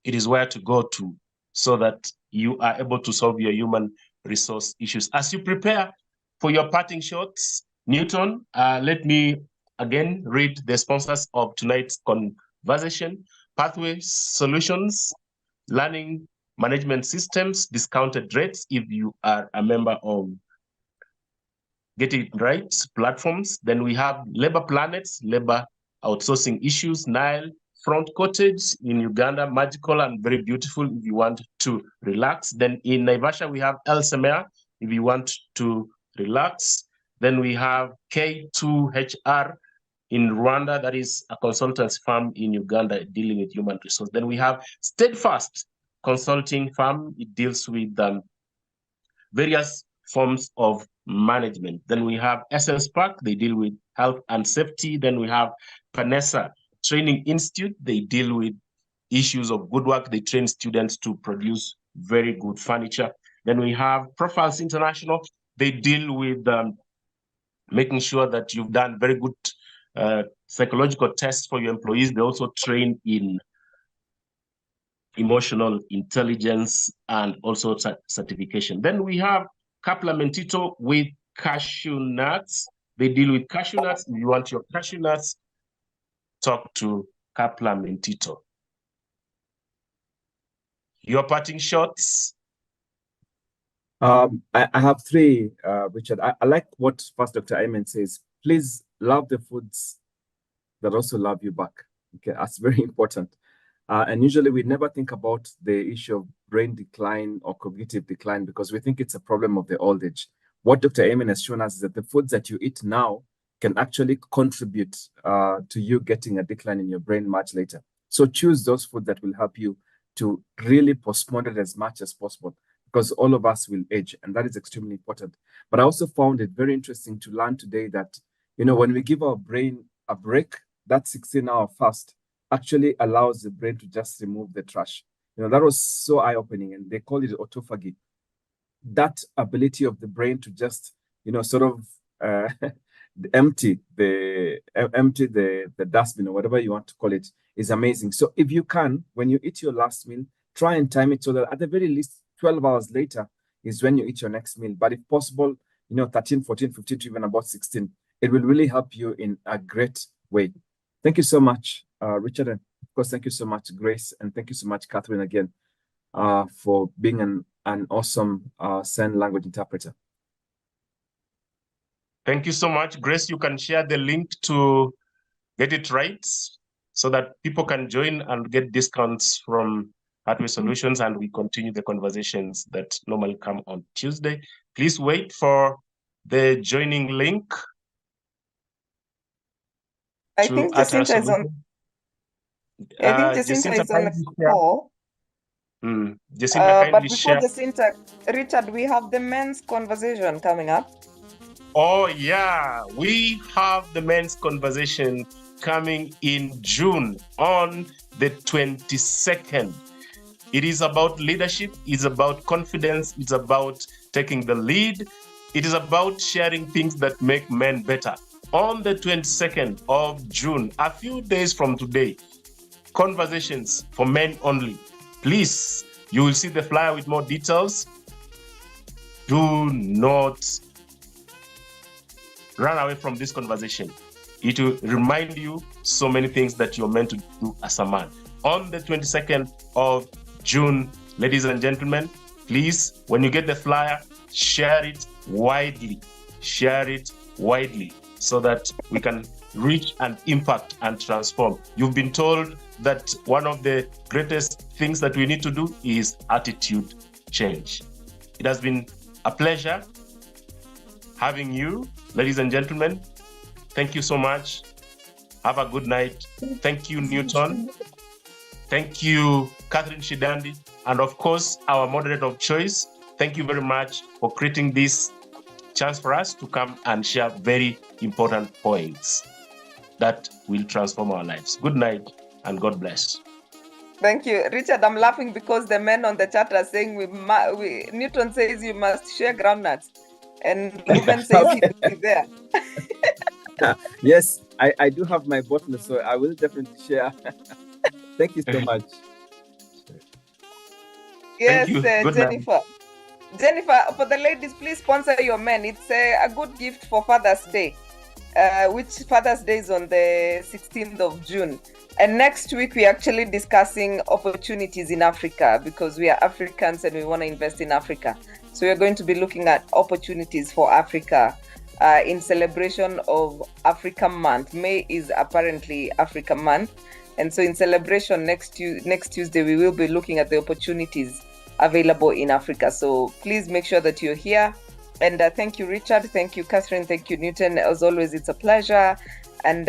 it is where to go to, so that you are able to solve your human resource issues. As you prepare for your parting shots, Newton, let me again read the sponsors of tonight's conversation. Pathway Solutions, Learning Management Systems, discounted rates if you are a member of Get It Right platforms. Then we have Labor Planets, Labor Outsourcing Issues, Nile, Front Cottage in Uganda, magical and very beautiful if you want to relax. Then in Naivasha, we have El Semer if you want to relax. Then we have K2HR in Rwanda, that is a consultants firm in Uganda dealing with human resource. Then we have Steadfast Consulting Firm. It deals with various forms of management. Then we have Essence Park, they deal with health and safety. Then we have Panessa Training Institute, they deal with issues of good work. They train students to produce very good furniture. Then we have Profiles International, they deal with making sure that you've done very good psychological tests for your employees. They also train in emotional intelligence and also certification. Then we have Capla Mentito with cashew nuts. They deal with cashew nuts. If you want your cashew nuts, talk to Capla Mentito. Your parting shots. I have three, Richard. I like what First Dr. Ayman says. Please love the foods that also love you back. Okay, that's very important. And usually we never think about the issue of brain decline or cognitive decline because we think it's a problem of the old age. What Dr. Ayman has shown us is that the foods that you eat now can actually contribute to you getting a decline in your brain much later. So choose those foods that will help you to really postpone it as much as possible because all of us will age, and that is extremely important. But I also found it very interesting to learn today that, when we give our brain a break, that 16-hour fast actually allows the brain to just remove the trash. That was so eye-opening, and they call it autophagy. That ability of the brain to just, sort of empty the dustbin or whatever you want to call it is amazing. So if you can, when you eat your last meal, try and time it so that at the very least 12 hours later is when you eat your next meal. But if possible, 13, 14, 15 to even about 16, it will really help you in a great way. Thank you so much, Richard. And of course, thank you so much, Grace. And thank you so much, Catherine, again, for being an awesome sign language interpreter. Thank you so much, Grace. You can share the link to Get It Right so that people can join and get discounts from Pathway Solutions, and we continue the conversations that normally come on Tuesday. Please wait for the joining link. I think Jacinta is on. I think Jacinta is on the call. Jacinta, but before share. Jacinta, Richard, we have the men's conversation coming up. Oh yeah, we have the men's conversation coming in June on the 22nd. It is about leadership, it's about confidence, it's about taking the lead, it is about sharing things that make men better. On the 22nd of June, a few days from today, conversations for men only. Please, you will see the flyer with more details. Do not run away from this conversation. It will remind you so many things that you're meant to do as a man. On the 22nd of June, ladies and gentlemen, please, when you get the flyer, share it widely. Share it widely so that we can reach and impact and transform. You've been told that one of the greatest things that we need to do is attitude change. It has been a pleasure having you, ladies and gentlemen. Thank you so much. Have a good night. Thank you, Newton. Thank you, Catherine Shidandi. And of course, our moderator of choice. Thank you very much for creating this chance for us to come and share very important points that will transform our lives. Good night and God bless. Thank you, Richard. I'm laughing because the men on the chat are saying Newton says you must share groundnuts, and Ruben says he will be there. Yes, I do have my bottle, so I will definitely share. Thank you so much. Yes, Jennifer. Night. Jennifer, for the ladies, please sponsor your men. It's a good gift for Father's Day, which Father's Day is on the 16th of June. And next week, we're actually discussing opportunities in Africa because we are Africans and we want to invest in Africa. So we're going to be looking at opportunities for Africa in celebration of Africa Month. May is apparently Africa Month. And so in celebration next Tuesday, we will be looking at the opportunities available in Africa. So please make sure that you're here. And thank you, Richard. Thank you, Catherine. Thank you, Newton. As always, it's a pleasure. And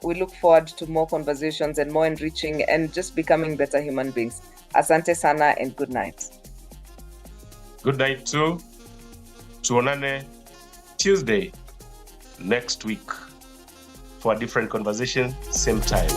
we look forward to more conversations and more enriching and just becoming better human beings. Asante sana and good night. Good night too. Tuonane Tuesday next week for a different conversation, same time.